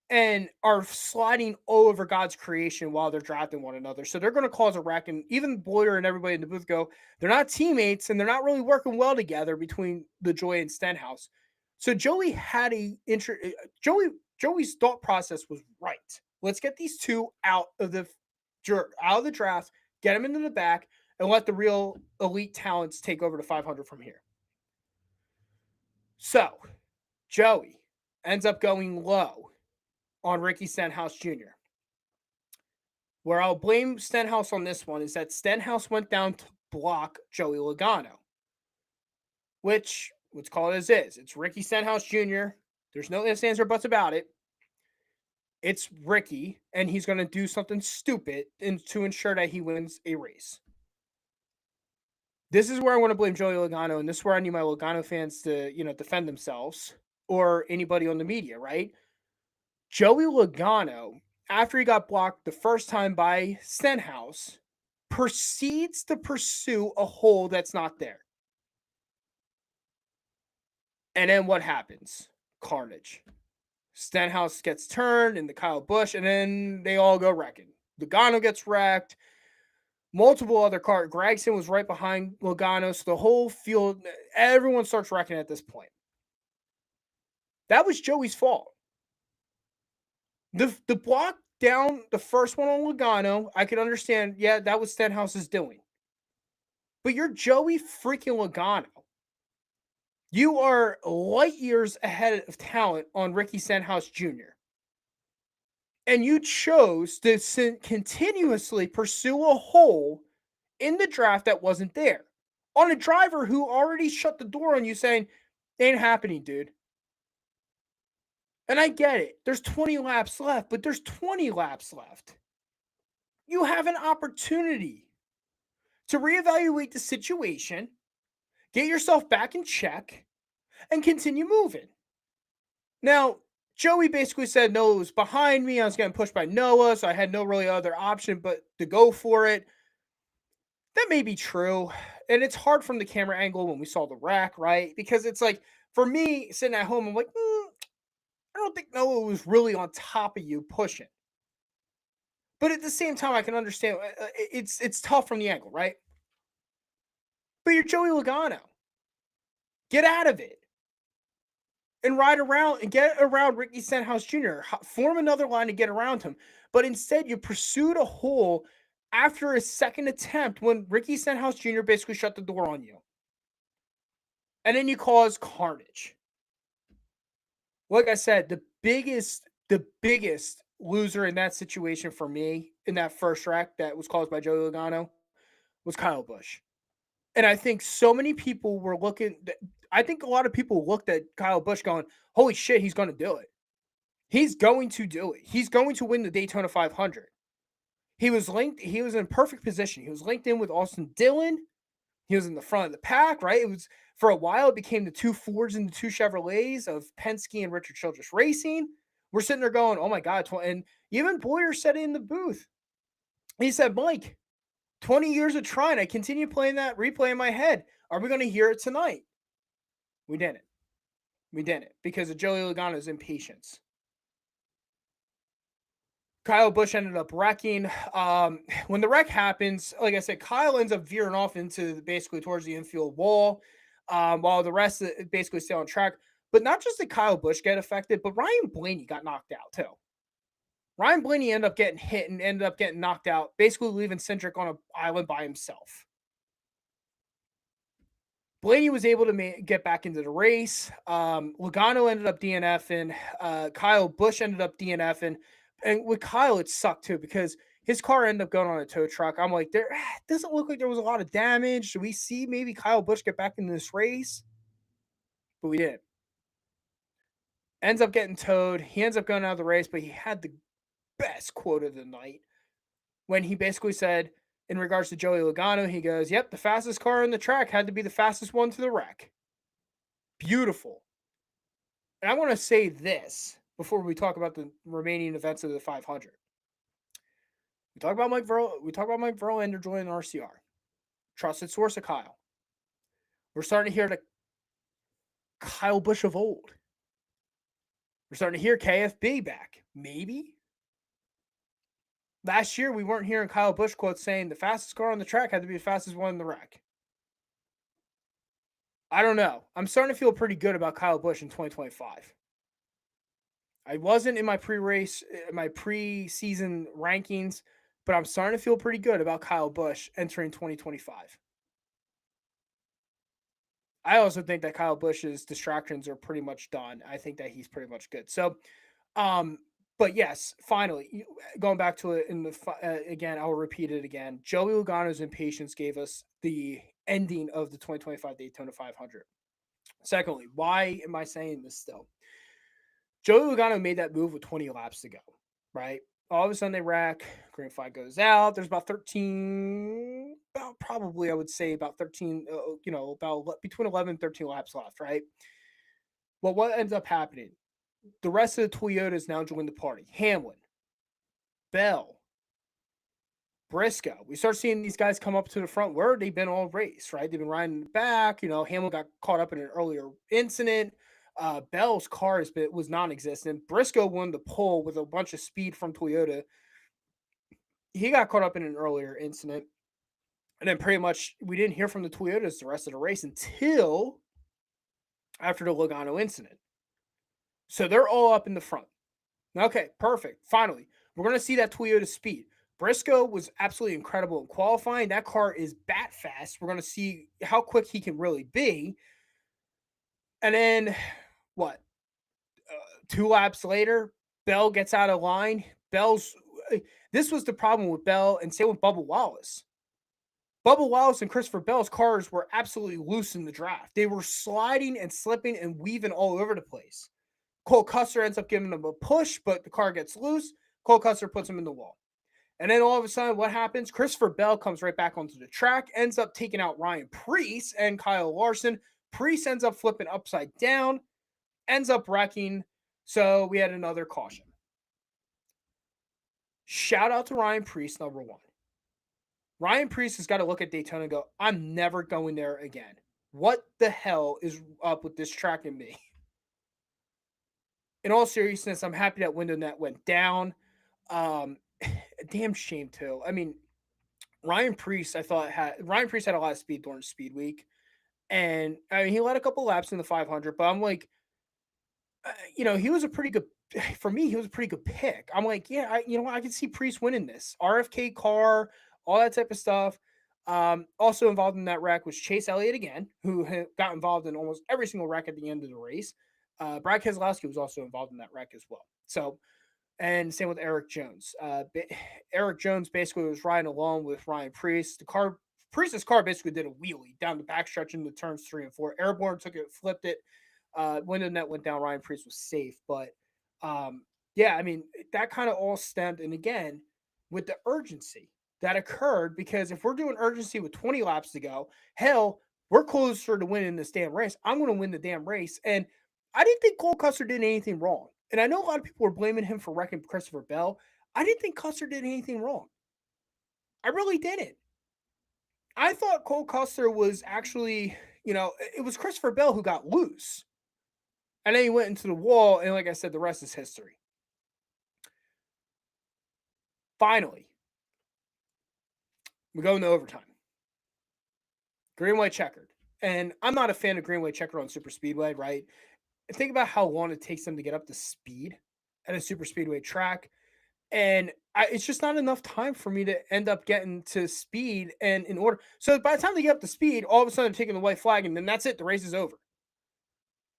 and are sliding all over God's creation while they're drafting one another. So they're going to cause a wreck. And even Boyer and everybody in the booth go, they're not teammates and they're not really working well together between LaJoie and Stenhouse. So Joey had Joey's thought process was right. Let's get these two out of the draft, get them into the back, and let the real elite talents take over the 500 from here. So Joey ends up going low on Ricky Stenhouse Jr. Where I'll blame Stenhouse on this one is that Stenhouse went down to block Joey Logano, which, let's call it as is. It's Ricky Stenhouse Jr. There's no ifs, ands, or buts about it. It's Ricky, and he's going to do something stupid to ensure that he wins a race. This is where I want to blame Joey Logano, and this is where I need my Logano fans to, defend themselves, or anybody on the media, right? Joey Logano, after he got blocked the first time by Stenhouse, proceeds to pursue a hole that's not there. And then what happens? Carnage. Stenhouse gets turned into Kyle Busch, and then they all go wrecking. Logano gets wrecked. Multiple other cars. Gragson was right behind Logano, so the whole field, everyone starts wrecking at this point. That was Joey's fault. The block down the first one on Logano. I can understand, yeah, that was Stenhouse's doing. But you're Joey freaking Logano. You are light years ahead of talent on Ricky Stenhouse Jr. And you chose to continuously pursue a hole in the draft that wasn't there on a driver who already shut the door on you saying, ain't happening, dude. And I get it. There's 20 laps left, but there's 20 laps left. You have an opportunity to reevaluate the situation, get yourself back in check, and continue moving. Now, Joey basically said, no, it was behind me. I was getting pushed by Noah, so I had no really other option but to go for it. That may be true. And it's hard from the camera angle when we saw the wreck, right? Because it's like, for me, sitting at home, I'm like, I don't think Noah was really on top of you pushing. But at the same time, I can understand it's tough from the angle, right? But you're Joey Logano. Get out of it and ride around and get around Ricky Stenhouse Jr. Form another line to get around him. But instead, you pursued a hole after a second attempt when Ricky Stenhouse Jr. basically shut the door on you. And then you cause carnage. Like I said, the biggest loser in that situation for me in that first wreck that was caused by Joey Logano was Kyle Busch. And I think so many people were looking. I think a lot of people looked at Kyle Busch going, holy shit, he's going to do it. He's going to do it. He's going to win the Daytona 500. He was linked. He was in perfect position. He was linked in with Austin Dillon. He was in the front of the pack, right? It was for a while. It became the two Fords and the two Chevrolets of Penske and Richard Childress Racing. We're sitting there going, oh my God. And even Boyer said it in the booth. He said, Mike, 20 years of trying. I continue playing that replay in my head. Are we going to hear it tonight? We didn't. We didn't because of Joey Logano's impatience. Kyle Busch ended up wrecking. When the wreck happens, like I said, Kyle ends up veering off into basically towards the infield wall, while the rest basically stay on track. But not just did Kyle Busch get affected, but Ryan Blaney got knocked out too. Ryan Blaney ended up getting hit and ended up getting knocked out, basically leaving Cindric on an island by himself. Blaney was able to get back into the race. Logano ended up DNFing. Kyle Busch ended up DNFing. And with Kyle, it sucked too because his car ended up going on a tow truck. I'm like, there doesn't look like there was a lot of damage. Do we see maybe Kyle Busch get back in this race? But we did. Ends up getting towed. He ends up going out of the race, but he had the best quote of the night when he basically said, in regards to Joey Logano, he goes, yep, the fastest car on the track had to be the fastest one to the wreck. Beautiful. And I want to say this before we talk about the remaining events of the 500. We talk about Mike Verlander joining RCR. Trusted source of Kyle. We're starting to hear the Kyle Busch of old. We're starting to hear KFB back. Maybe. Last year, we weren't hearing Kyle Busch quotes saying the fastest car on the track had to be the fastest one in the wreck. I don't know. I'm starting to feel pretty good about Kyle Busch in 2025. I wasn't in my preseason rankings, but I'm starting to feel pretty good about Kyle Busch entering 2025. I also think that Kyle Busch's distractions are pretty much done. I think that he's pretty much good. So, but yes, finally, going back to it again, I'll repeat it again. Joey Logano's impatience gave us the ending of the 2025 Daytona 500. Secondly, why am I saying this still? Joey Logano made that move with 20 laps to go, right? All of a sudden they wreck, green flag goes out. There's about 13, probably I would say about 13, about between 11 and 13 laps left, right? Well, what ends up happening? The rest of the Toyotas now join the party. Hamlin, Bell, Briscoe. We start seeing these guys come up to the front where they've been all race, right? They've been riding in the back. Hamlin got caught up in an earlier incident. Bell's car was non-existent. Briscoe won the pole with a bunch of speed from Toyota. He got caught up in an earlier incident. And then pretty much we didn't hear from the Toyotas the rest of the race until after the Logano incident. So they're all up in the front. Okay, perfect. Finally, We're going to see that Toyota speed. Briscoe was absolutely incredible in qualifying. That car is bat fast. We're going to see how quick he can really be. And then what? 2 laps later, Bell gets out of line. This was the problem with Bell and same with Bubba Wallace. Bubba Wallace and Christopher Bell's cars were absolutely loose in the draft. They were sliding and slipping and weaving all over the place. Cole Custer ends up giving them a push, but the car gets loose. Cole Custer puts him in the wall. And then all of a sudden, what happens? Christopher Bell comes right back onto the track, ends up taking out Ryan Preece and Kyle Larson. Preece ends up flipping upside down, ends up wrecking. So we had another caution. Shout out to Ryan Preece, number one. Ryan Preece has got to look at Daytona and go, I'm never going there again. What the hell is up with this track and me? In all seriousness, I'm happy that window net went down. A damn shame too. I mean, Ryan Preece had a lot of speed during Speed Week, and I mean he led a couple laps in the 500. But I'm like, he was a pretty good for me. He was a pretty good pick. I'm like, yeah, I can see Preece winning this RFK car, all that type of stuff. Also involved in that wreck was Chase Elliott again, who got involved in almost every single wreck at the end of the race. Brad Keselowski was also involved in that wreck as well. So, and same with Eric Jones. Eric Jones basically was riding along with Ryan Preece. Preece's car basically did a wheelie down the backstretch into turns 3 and 4. Airborne took it, flipped it. Window net went down. Ryan Preece was safe, but yeah, I mean that kind of all stemmed, and again with the urgency that occurred, because if we're doing urgency with 20 laps to go, hell, we're closer to winning this damn race. I'm going to win the damn race, and I didn't think Cole Custer did anything wrong. And I know a lot of people were blaming him for wrecking Christopher Bell. I didn't think Custer did anything wrong. I really didn't. I thought Cole Custer was actually, it was Christopher Bell who got loose. And then he went into the wall, and like I said, the rest is history. Finally, we go into overtime. Green, white, checkered. And I'm not a fan of green, white, checkered on super speedway, right? Think about how long it takes them to get up to speed at a super speedway track. And it's just not enough time for me to end up getting to speed and in order. So by the time they get up to speed, all of a sudden they're taking the white flag, and then that's it. The race is over.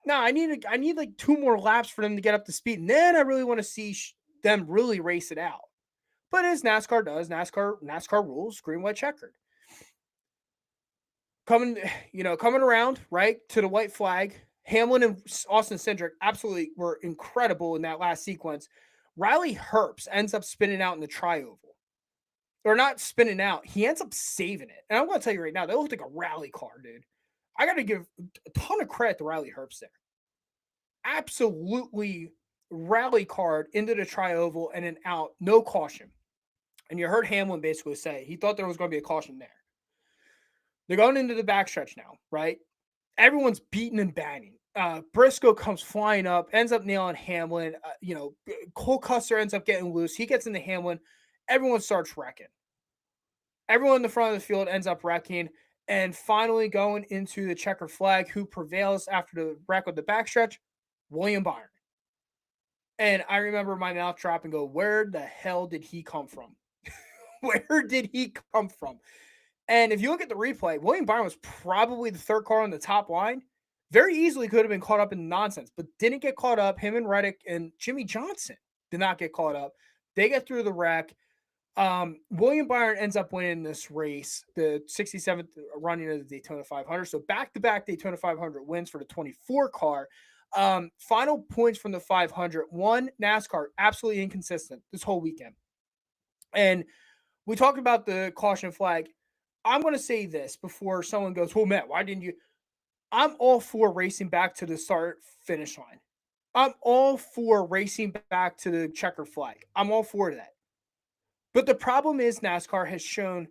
No, I need like 2 more laps for them to get up to speed. And then I really want to see them really race it out. But as NASCAR does, NASCAR rules, green, white, checkered. Coming around, right, to the white flag, Hamlin and Austin Cindric absolutely were incredible in that last sequence. Riley Herbst ends up spinning out in the tri-oval. Or not spinning out. He ends up saving it. And I'm going to tell you right now, that looked like a rally car, dude. I got to give a ton of credit to Riley Herbst there. Absolutely rally card into the tri-oval and then out, no caution. And you heard Hamlin basically say he thought there was going to be a caution there. They're going into the backstretch now, right? Everyone's beating and banging. Briscoe comes flying up, ends up nailing Hamlin. Cole Custer ends up getting loose. He gets into Hamlin. Everyone starts wrecking. Everyone in the front of the field ends up wrecking. And finally going into the checkered flag, who prevails after the wreck of the backstretch? William Byron. And I remember my mouth drop and go, where the hell did he come from? Where did he come from? And if you look at the replay, William Byron was probably the third car on the top line. Very easily could have been caught up in the nonsense, but didn't get caught up. Him and Reddick and Jimmy Johnson did not get caught up. They get through the wreck. William Byron ends up winning this race, the 67th running of the Daytona 500. So back-to-back Daytona 500 wins for the 24 car. Final points from the 500. One, NASCAR, absolutely inconsistent this whole weekend. And we talked about the caution flag. I'm going to say this before someone goes, well, Matt, why didn't you? I'm all for racing back to the start-finish line. I'm all for racing back to the checkered flag. I'm all for that. But the problem is NASCAR has shown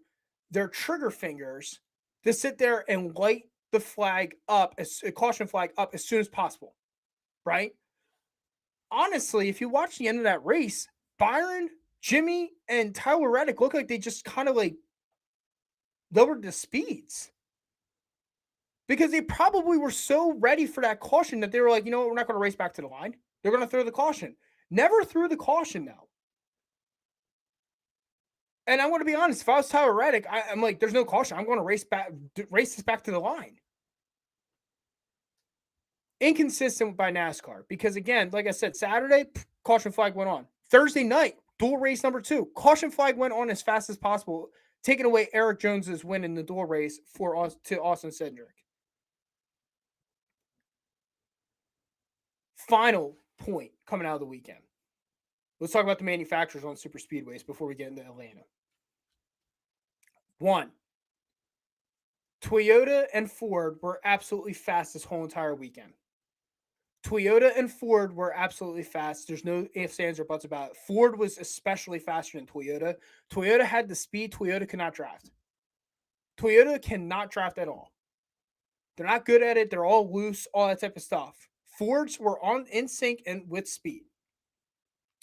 their trigger fingers to sit there and light the flag up, a caution flag up as soon as possible, right? Honestly, if you watch the end of that race, Byron, Jimmy, and Tyler Reddick look like they just kind of like lowered the speeds. Because they probably were so ready for that caution that they were like, you know what, we're not going to race back to the line. They're going to throw the caution. Never threw the caution, though. And I want to be honest, if I was Tyler Reddick, I'm like, there's no caution. I'm going to race this back to the line. Inconsistent by NASCAR because, again, like I said, Saturday, caution flag went on. Thursday night, dual race number 2, caution flag went on as fast as possible, taking away Eric Jones's win in the dual race to Austin Cindric. Final point coming out of the weekend. Let's talk about the manufacturers on super speedways before we get into Atlanta. 1, Toyota and Ford were absolutely fast this whole entire weekend. Toyota and Ford were absolutely fast. There's no ifs, ands, or buts about it. Ford was especially faster than Toyota. Toyota had the speed. Toyota could not draft. Toyota cannot draft at all. They're not good at it. They're all loose, all that type of stuff. Fords were in sync and with speed.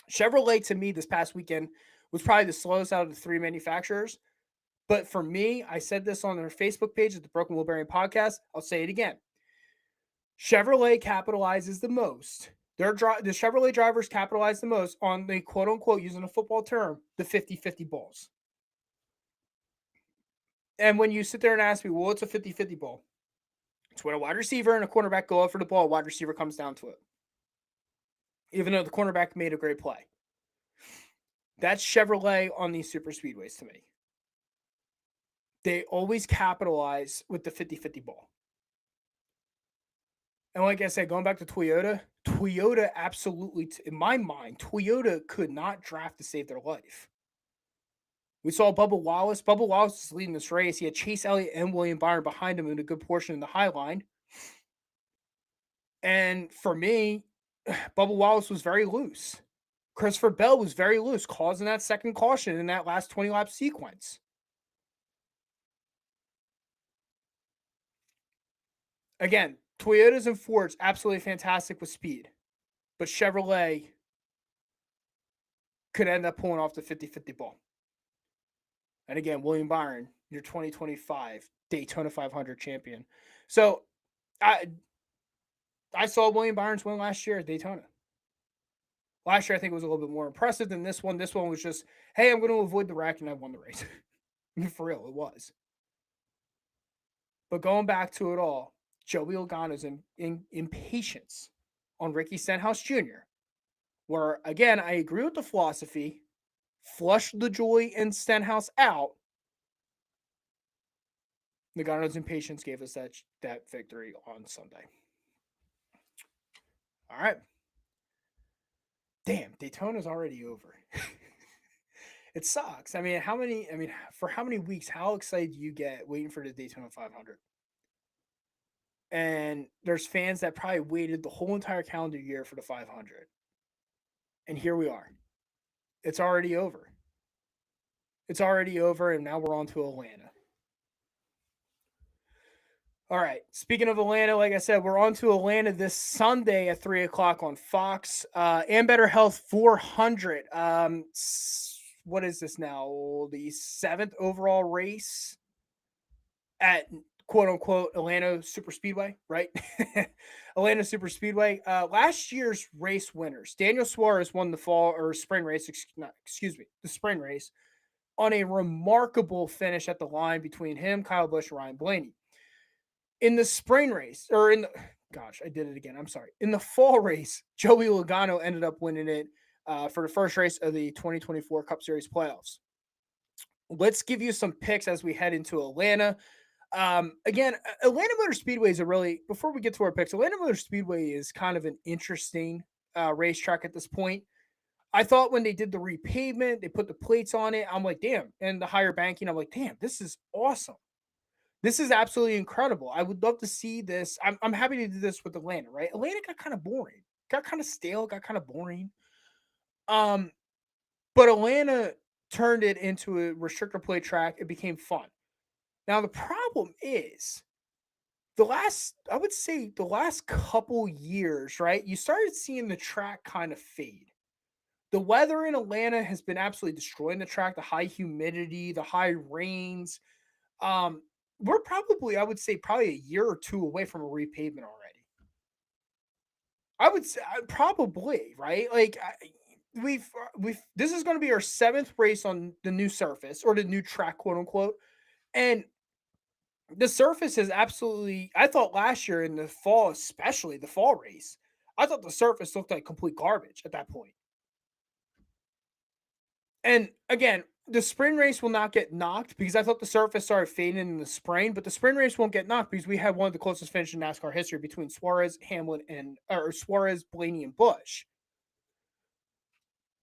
Chevrolet, to me, this past weekend was probably the slowest out of the 3 manufacturers. But for me, I said this on their Facebook page at the Broken Wheel Bearing Podcast. I'll say it again. Chevrolet capitalizes the most. The Chevrolet drivers capitalize the most on the quote-unquote, using a football term, the 50-50 balls. And when you sit there and ask me, well, what's a 50-50 ball? It's when a wide receiver and a cornerback go up for the ball, a wide receiver comes down to it. Even though the cornerback made a great play. That's Chevrolet on these super speedways to me. They always capitalize with the 50-50 ball. And like I said, going back to Toyota absolutely, in my mind, Toyota could not draft to save their life. We saw Bubba Wallace. Bubba Wallace was leading this race. He had Chase Elliott and William Byron behind him in a good portion of the high line. And for me, Bubba Wallace was very loose. Christopher Bell was very loose, causing that second caution in that last 20-lap sequence. Again, Toyotas and Fords, absolutely fantastic with speed. But Chevrolet could end up pulling off the 50-50 ball. And again, William Byron, your 2025 Daytona 500 champion. So I saw William Byron's win last year at Daytona. Last year, I think it was a little bit more impressive than this one. This one was just, hey, I'm going to avoid the wreck, and I won the race. For real, it was. But going back to it all, Joey Logano's impatience on Ricky Stenhouse Jr., where, again, I agree with the philosophy, flush the joy in Stenhouse out. Logano's impatience gave us that victory on Sunday. All right. Damn, Daytona's already over. It sucks. For how many weeks, how excited do you get waiting for the Daytona 500? And there's fans that probably waited the whole entire calendar year for the 500. And here we are. It's already over. And now we're on to Atlanta. All right. Speaking of Atlanta, like I said, we're on to Atlanta this Sunday at 3 o'clock on Fox. Ambetter Health 400. What is this now? The 7th overall race at quote-unquote Atlanta Super Speedway, right? Atlanta Super Speedway. Last year's race winners. Daniel Suarez won the spring race, the spring race, on a remarkable finish at the line between him, Kyle Busch, and Ryan Blaney. In the spring race, I did it again. I'm sorry. In the fall race, Joey Logano ended up winning it for the first race of the 2024 Cup Series playoffs. Let's give you some picks as we head into Atlanta. Again, Atlanta Motor Speedway is before we get to our picks, Atlanta Motor Speedway is kind of an interesting racetrack at this point. I thought when they did the repavement, they put the plates on it, I'm like, damn. And the higher banking, I'm like, damn, this is awesome. This is absolutely incredible. I would love to see this. I'm happy to do this with Atlanta, right? Atlanta got kind of boring, got kind of stale, got kind of boring. But Atlanta turned it into a restrictor plate track. It became fun. Now, the problem is the last couple years, right? You started seeing the track kind of fade. The weather in Atlanta has been absolutely destroying the track, the high humidity, the high rains. We're probably a year or two away from a repavement already. I would say probably, right? Like we've this is going to be our seventh race on the new surface or the new track, quote unquote, and the surface is absolutely. I thought last year in the fall, especially the fall race, I thought the surface looked like complete garbage at that point. And again, the sprint race will not get knocked because I thought the surface started fading in the spring, but the sprint race won't get knocked because we had one of the closest finishes in NASCAR history between Suarez, Hamlin, and or Suarez, Blaney, and Bush.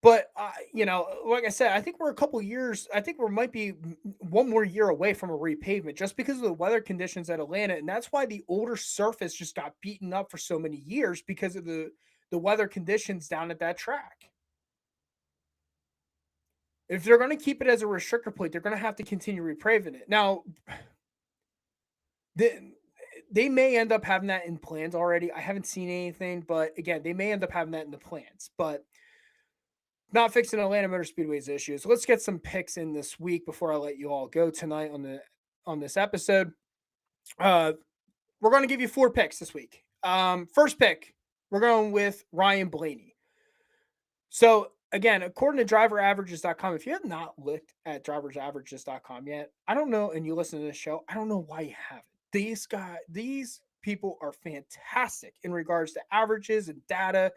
But like I said, I think we're a couple years. I think we might be one more year away from a repavement just because of the weather conditions at Atlanta, and that's why the older surface just got beaten up for so many years because of the weather conditions down at that track. If they're going to keep it as a restrictor plate, they're going to have to continue repaving it. Now, they may end up having that in plans already. I haven't seen anything, but again, they may end up having that in the plans. But not fixing Atlanta Motor Speedway's issues. Let's get some picks in this week before I let you all go tonight on this episode. We're going to give you 4 picks this week. First pick, we're going with Ryan Blaney. So again, according to driveraverages.com, if you have not looked at driveraverages.com yet, I don't know, and you listen to this show, I don't know why you haven't. These people are fantastic in regards to averages and data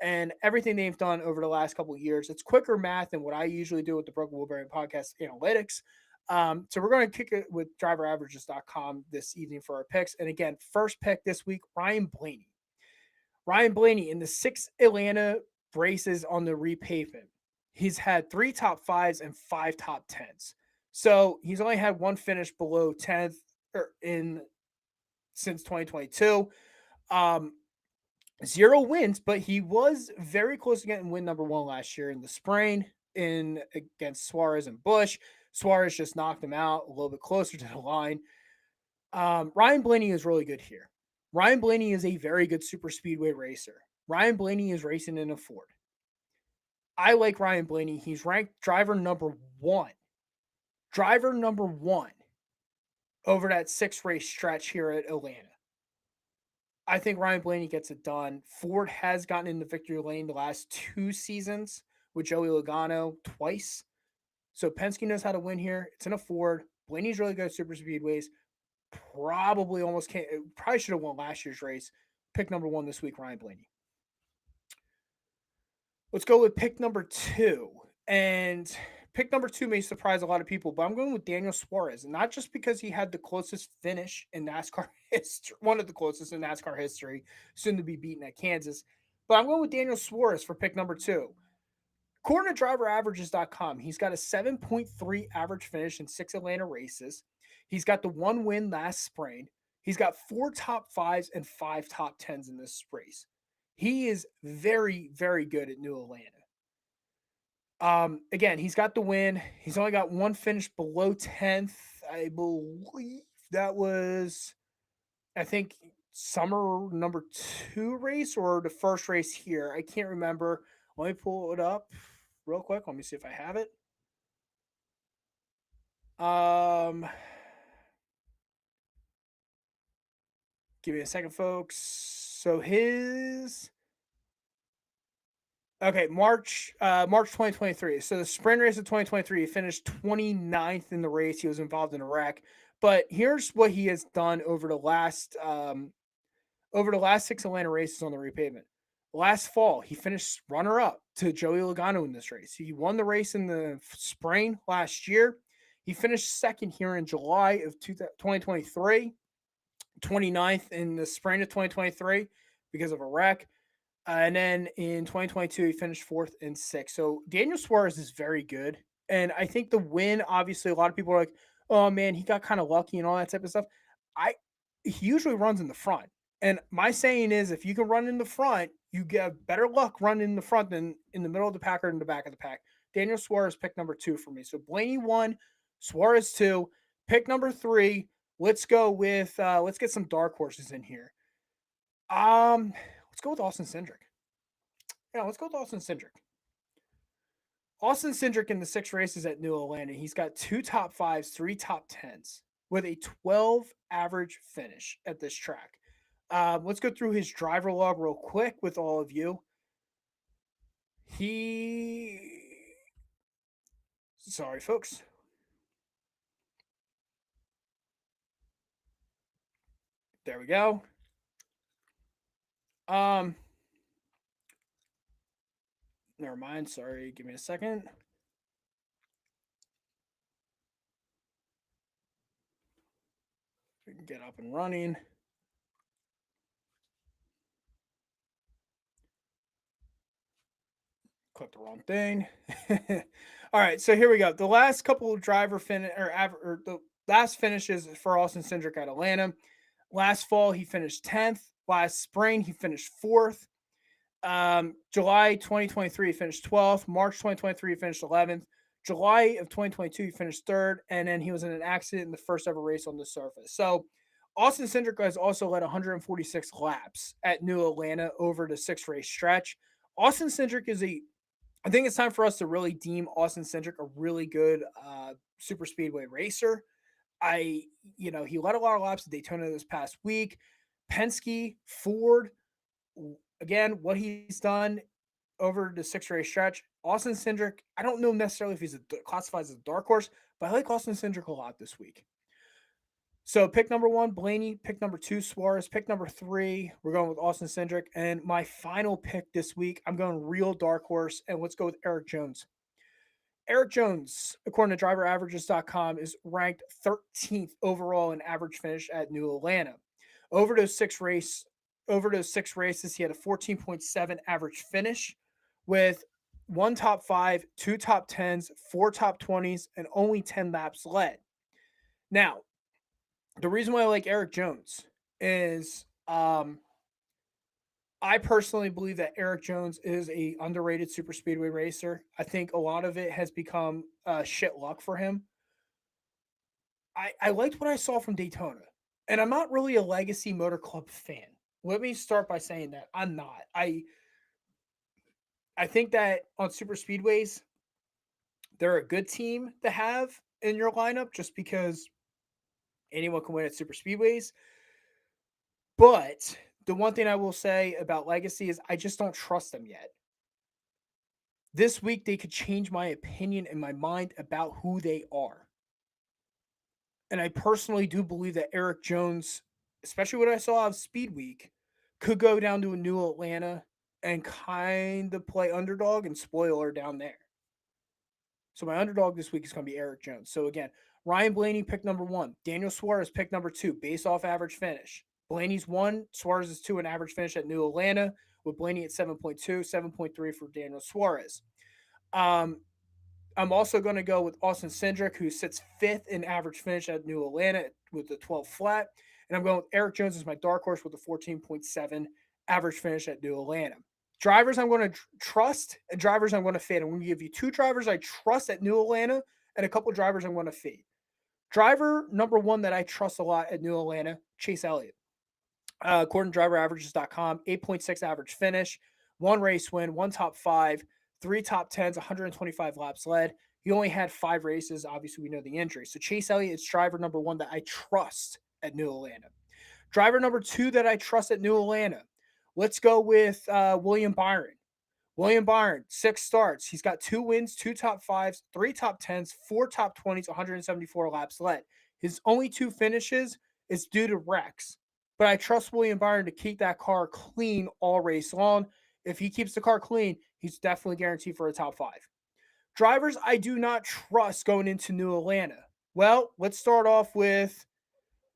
and everything they've done over the last couple of years. It's quicker math than what I usually do with the Broken Wheel Bearing Podcast analytics. So we're going to kick it with driveraverages.com this evening for our picks. And again, first pick this week, Ryan Blaney. Ryan Blaney in the 6 Atlanta races on the repavement. He's had 3 top 5s and 5 top 10s. So he's only had one finish below 10th since 2022. 0 wins, but he was very close to getting win number 1 last year in the spring against Suarez and Bush. Suarez just knocked him out a little bit closer to the line. Ryan Blaney is really good here. Ryan Blaney is a very good super speedway racer. Ryan Blaney is racing in a Ford. I like Ryan Blaney. He's ranked driver number 1. Driver number 1 over that 6 race stretch here at Atlanta. I think Ryan Blaney gets it done. Ford has gotten in the victory lane the last 2 seasons with Joey Logano twice. So Penske knows how to win here. It's in a Ford. Blaney's really good at super speedways. Probably should have won last year's race. Pick number 1 this week, Ryan Blaney. Let's go with pick number 2. And pick number 2 may surprise a lot of people, but I'm going with Daniel Suarez. And not just because he had the closest finish in NASCAR history, one of the closest in NASCAR history, soon to be beaten at Kansas, but I'm going with Daniel Suarez for pick number 2. According to driveraverages.com, he's got a 7.3 average finish in 6 Atlanta races. He's got the 1 win last spring. He's got 4 top 5s and 5 top 10s in this race. He is very, very good at New Atlanta. Again, he's got the win. He's only got 1 finish below 10th. I believe that was, I think, summer number 2 race or the first race here. I can't remember. Let me pull it up real quick. Let me see if I have it. Give me a second, folks. So March 2023. So the sprint race of 2023, he finished 29th in the race. He was involved in a wreck. But here's what he has done over the last 6 Atlanta races on the repavement. Last fall, he finished runner-up to Joey Logano in this race. He won the race in the spring last year. He finished second here in July of 2023, 29th in the spring of 2023 because of a wreck. And then in 2022, he finished 4th and 6th. So Daniel Suarez is very good. And I think the win, obviously, a lot of people are like, oh, man, he got kind of lucky and all that type of stuff. He usually runs in the front. And my saying is, if you can run in the front, you get better luck running in the front than in the middle of the pack or in the back of the pack. Daniel Suarez, pick number 2 for me. So Blaney 1, Suarez 2. Pick number 3. Let's go with let's get some dark horses in here. Let's go with Austin Cindric. Yeah, let's go with Austin Cindric. Austin Cindric in the 6 races at New Atlanta, he's got 2 top 5s, 3 top 10s with a 12 average finish at this track. Let's go through his driver log real quick with all of you. Sorry, folks. There we go. Never mind. Sorry. Give me a second. We can get up and running. Click the wrong thing. All right, so here we go. The last couple of the last finishes for Austin Cindric at Atlanta. Last fall he finished 10th. Last spring he finished 4th. July 2023 he finished 12th. March 2023 he finished 11th. July of 2022 he finished 3rd, and then he was in an accident in the first ever race on the surface. So Austin Cindric has also led 146 laps at New Atlanta over the 6-race stretch. Austin Cindric I think it's time for us to really deem Austin Cindric a really good super speedway racer. He led a lot of laps at Daytona this past week. Penske, Ford, again, what he's done over the 6-race stretch. Austin Cindric, I don't know necessarily if he's classified as a dark horse, but I like Austin Cindric a lot this week. So pick number 1, Blaney. Pick number 2, Suarez. Pick number 3, we're going with Austin Cindric. And my final pick this week, I'm going real dark horse, and let's go with Erik Jones. Erik Jones, according to driveraverages.com, is ranked 13th overall in average finish at New Atlanta. Over those six races, he had a 14.7 average finish with 1 top 5, 2 top 10s, 4 top 20s, and only 10 laps led. Now, the reason why I like Erik Jones is I personally believe that Erik Jones is a underrated super speedway racer. I think a lot of it has become shit luck for him. I liked what I saw from Daytona, and I'm not really a Legacy Motor Club fan. Let me start by saying that I'm not. I think that on super speedways, they're a good team to have in your lineup just because anyone can win at super speedways. But the one thing I will say about Legacy is I just don't trust them yet. This week, they could change my opinion and my mind about who they are. And I personally do believe that Erik Jones, especially what I saw of Speed Week, could go down to a New Atlanta and kind of play underdog and spoiler down there. So my underdog this week is going to be Erik Jones. So again, Ryan Blaney, pick number 1. Daniel Suarez, pick number 2, based off average finish. Blaney's 1, Suarez is 2 in average finish at New Atlanta, with Blaney at 7.2, 7.3 for Daniel Suarez. I'm also going to go with Austin Cindric, who sits 5th in average finish at New Atlanta with the 12 flat. And I'm going with Erik Jones as my dark horse with a 14.7 average finish at New Atlanta. Drivers I'm going to trust and drivers I'm going to fade. I'm going to give you 2 drivers I trust at New Atlanta and a couple of drivers I'm going to fade. Driver number 1 that I trust a lot at New Atlanta, Chase Elliott. According to driveraverages.com, 8.6 average finish, 1 race win, 1 top 5, 3 top 10s, 125 laps led. He only had 5 races. Obviously, we know the injury. So Chase Elliott is driver number 1 that I trust at New Atlanta. Driver number 2 that I trust at New Atlanta. Let's go with William Byron. William Byron, 6 starts. He's got 2 wins, 2 top 5s, 3 top 10s, 4 top 20s, 174 laps led. His only 2 finishes is due to wrecks. But I trust William Byron to keep that car clean all race long. If he keeps the car clean, he's definitely guaranteed for a top 5. Drivers I do not trust going into New Atlanta. Well, let's start off with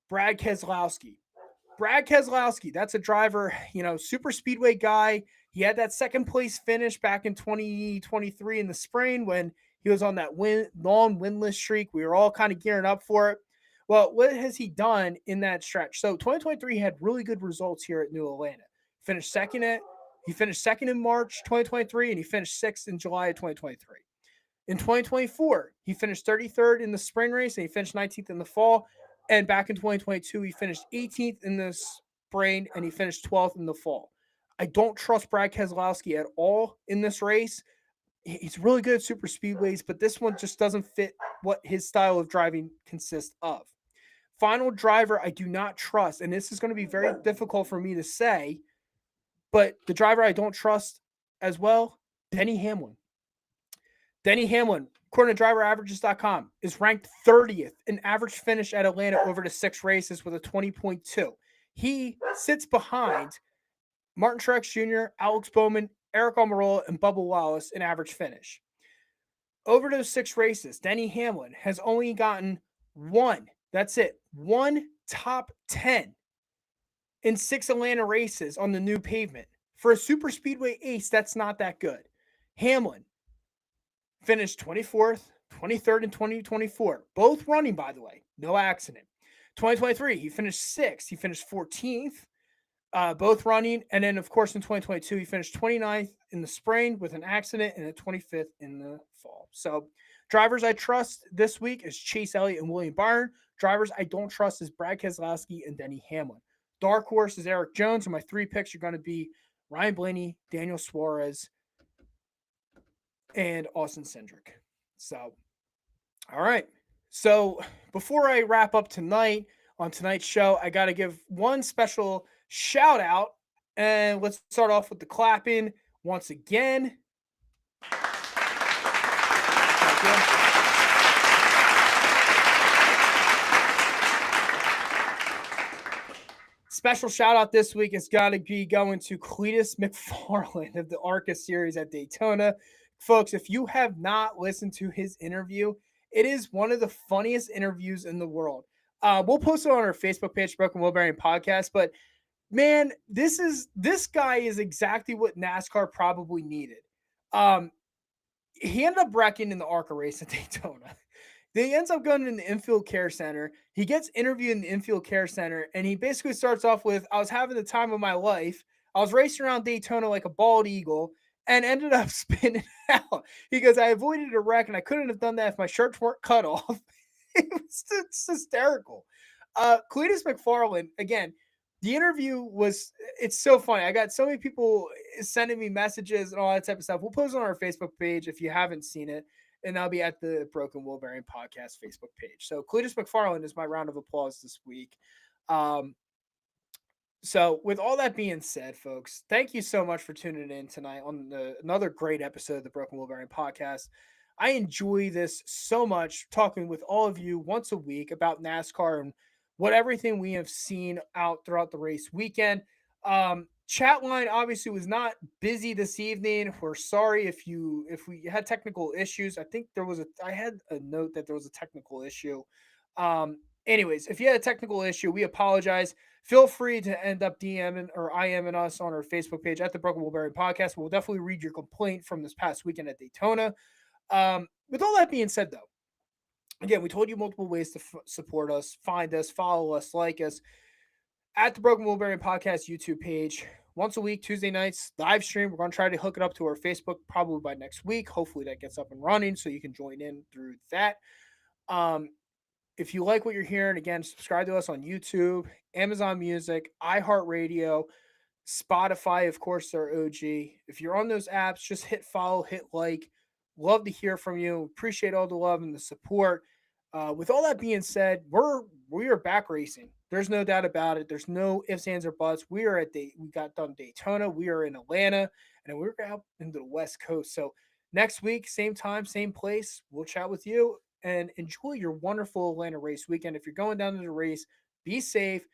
Brad Keselowski. Brad Keselowski, that's a driver, super speedway guy. He had that second place finish back in 2023 in the spring when he was on that long winless streak. We were all kind of gearing up for it. Well, what has he done in that stretch? So 2023 he had really good results here at New Atlanta. He finished second in March 2023, and he finished 6th in July of 2023. In 2024, he finished 33rd in the spring race, and he finished 19th in the fall. And back in 2022, he finished 18th in the spring, and he finished 12th in the fall. I don't trust Brad Keselowski at all in this race. He's really good at super speedways, but this one just doesn't fit what his style of driving consists of. Final driver I do not trust, and this is going to be very difficult for me to say, but the driver I don't trust as well Denny Hamlin. Denny Hamlin, according to driveraverages.com, is ranked 30th in average finish at Atlanta over the 6 races with a 20.2. He sits behind Martin Truex Jr., Alex Bowman, Eric Almirola, and Bubba Wallace in average finish. Over those 6 races, Denny Hamlin has only gotten one top 10 in 6 Atlanta races on the new pavement. For a super speedway ace, that's not that good. Hamlin finished 24th, 23rd, and 2024. Both running, by the way. No accident. 2023, he finished 6th. He finished 14th, both running. And then, of course, in 2022, he finished 29th in the spring with an accident and a 25th in the fall. So drivers I trust this week is Chase Elliott and William Byron. Drivers I don't trust is Brad Keselowski and Denny Hamlin. Dark horse is Eric Jones. And my 3 picks are going to be Ryan Blaney, Daniel Suarez, and Austin Cindric. So, all right. So before I wrap up tonight on tonight's show, I got to give one special shout out. And let's start off with the clapping once again. Special shout out this week is got to be going to Cletus McFarland of the ARCA series at Daytona. Folks, if you have not listened to his interview, it is one of the funniest interviews in the world. We'll post it on our Facebook page, Broken Wheel Bearing Podcast. But man, this guy is exactly what NASCAR probably needed. He ended up wrecking in the ARCA race at Daytona. He ends up going in the infield care center. He gets interviewed in the infield care center, and he basically starts off with, I was having the time of my life. I was racing around Daytona like a bald eagle and ended up spinning out. He goes, I avoided a wreck, and I couldn't have done that if my shirts weren't cut off. It's hysterical. Cletus McFarland, again, the interview it's so funny. I got so many people sending me messages and all that type of stuff. We'll post it on our Facebook page if you haven't seen it. And that'll be at the Broken Wheel Bearing Podcast Facebook page. So Cletus McFarland is my round of applause this week. So with all that being said, folks, thank you so much for tuning in tonight on another great episode of the Broken Wheel Bearing Podcast. I enjoy this so much, talking with all of you once a week about NASCAR and what everything we have seen out throughout the race weekend. Chat line obviously was not busy this evening. We're sorry if we had technical issues. I think I had a note that there was a technical issue. Anyways, if you had a technical issue, we apologize. Feel free to end up DMing or IMing us on our Facebook page at the Broken Wheel Bearing Podcast. We'll definitely read your complaint from this past weekend at Daytona. With all that being said, though, again, we told you multiple ways to support us, find us, follow us, like us. At the Broken Wheel Bearing Podcast YouTube page, once a week, Tuesday nights, live stream. We're going to try to hook it up to our Facebook probably by next week. Hopefully that gets up and running so you can join in through that. If you like what you're hearing, again, subscribe to us on YouTube, Amazon Music, iHeartRadio, Spotify, of course, our OG. If you're on those apps, just hit follow, hit like. Love to hear from you. Appreciate all the love and the support. With all that being said, we are back racing. There's no doubt about it. There's no ifs, ands, or buts. We got done Daytona. We are in Atlanta, and we're out into the West Coast. So next week, same time, same place, we'll chat with you and enjoy your wonderful Atlanta race weekend. If you're going down to the race, be safe,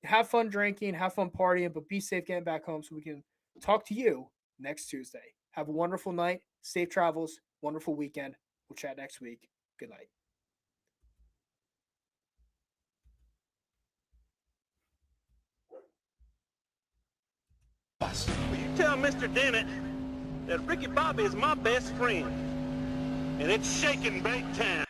have fun drinking, have fun partying, but be safe getting back home so we can talk to you next Tuesday. Have a wonderful night, safe travels, wonderful weekend. We'll chat next week. Good night. Will you tell Mr. Dennett that Ricky Bobby is my best friend, and it's shaking big time.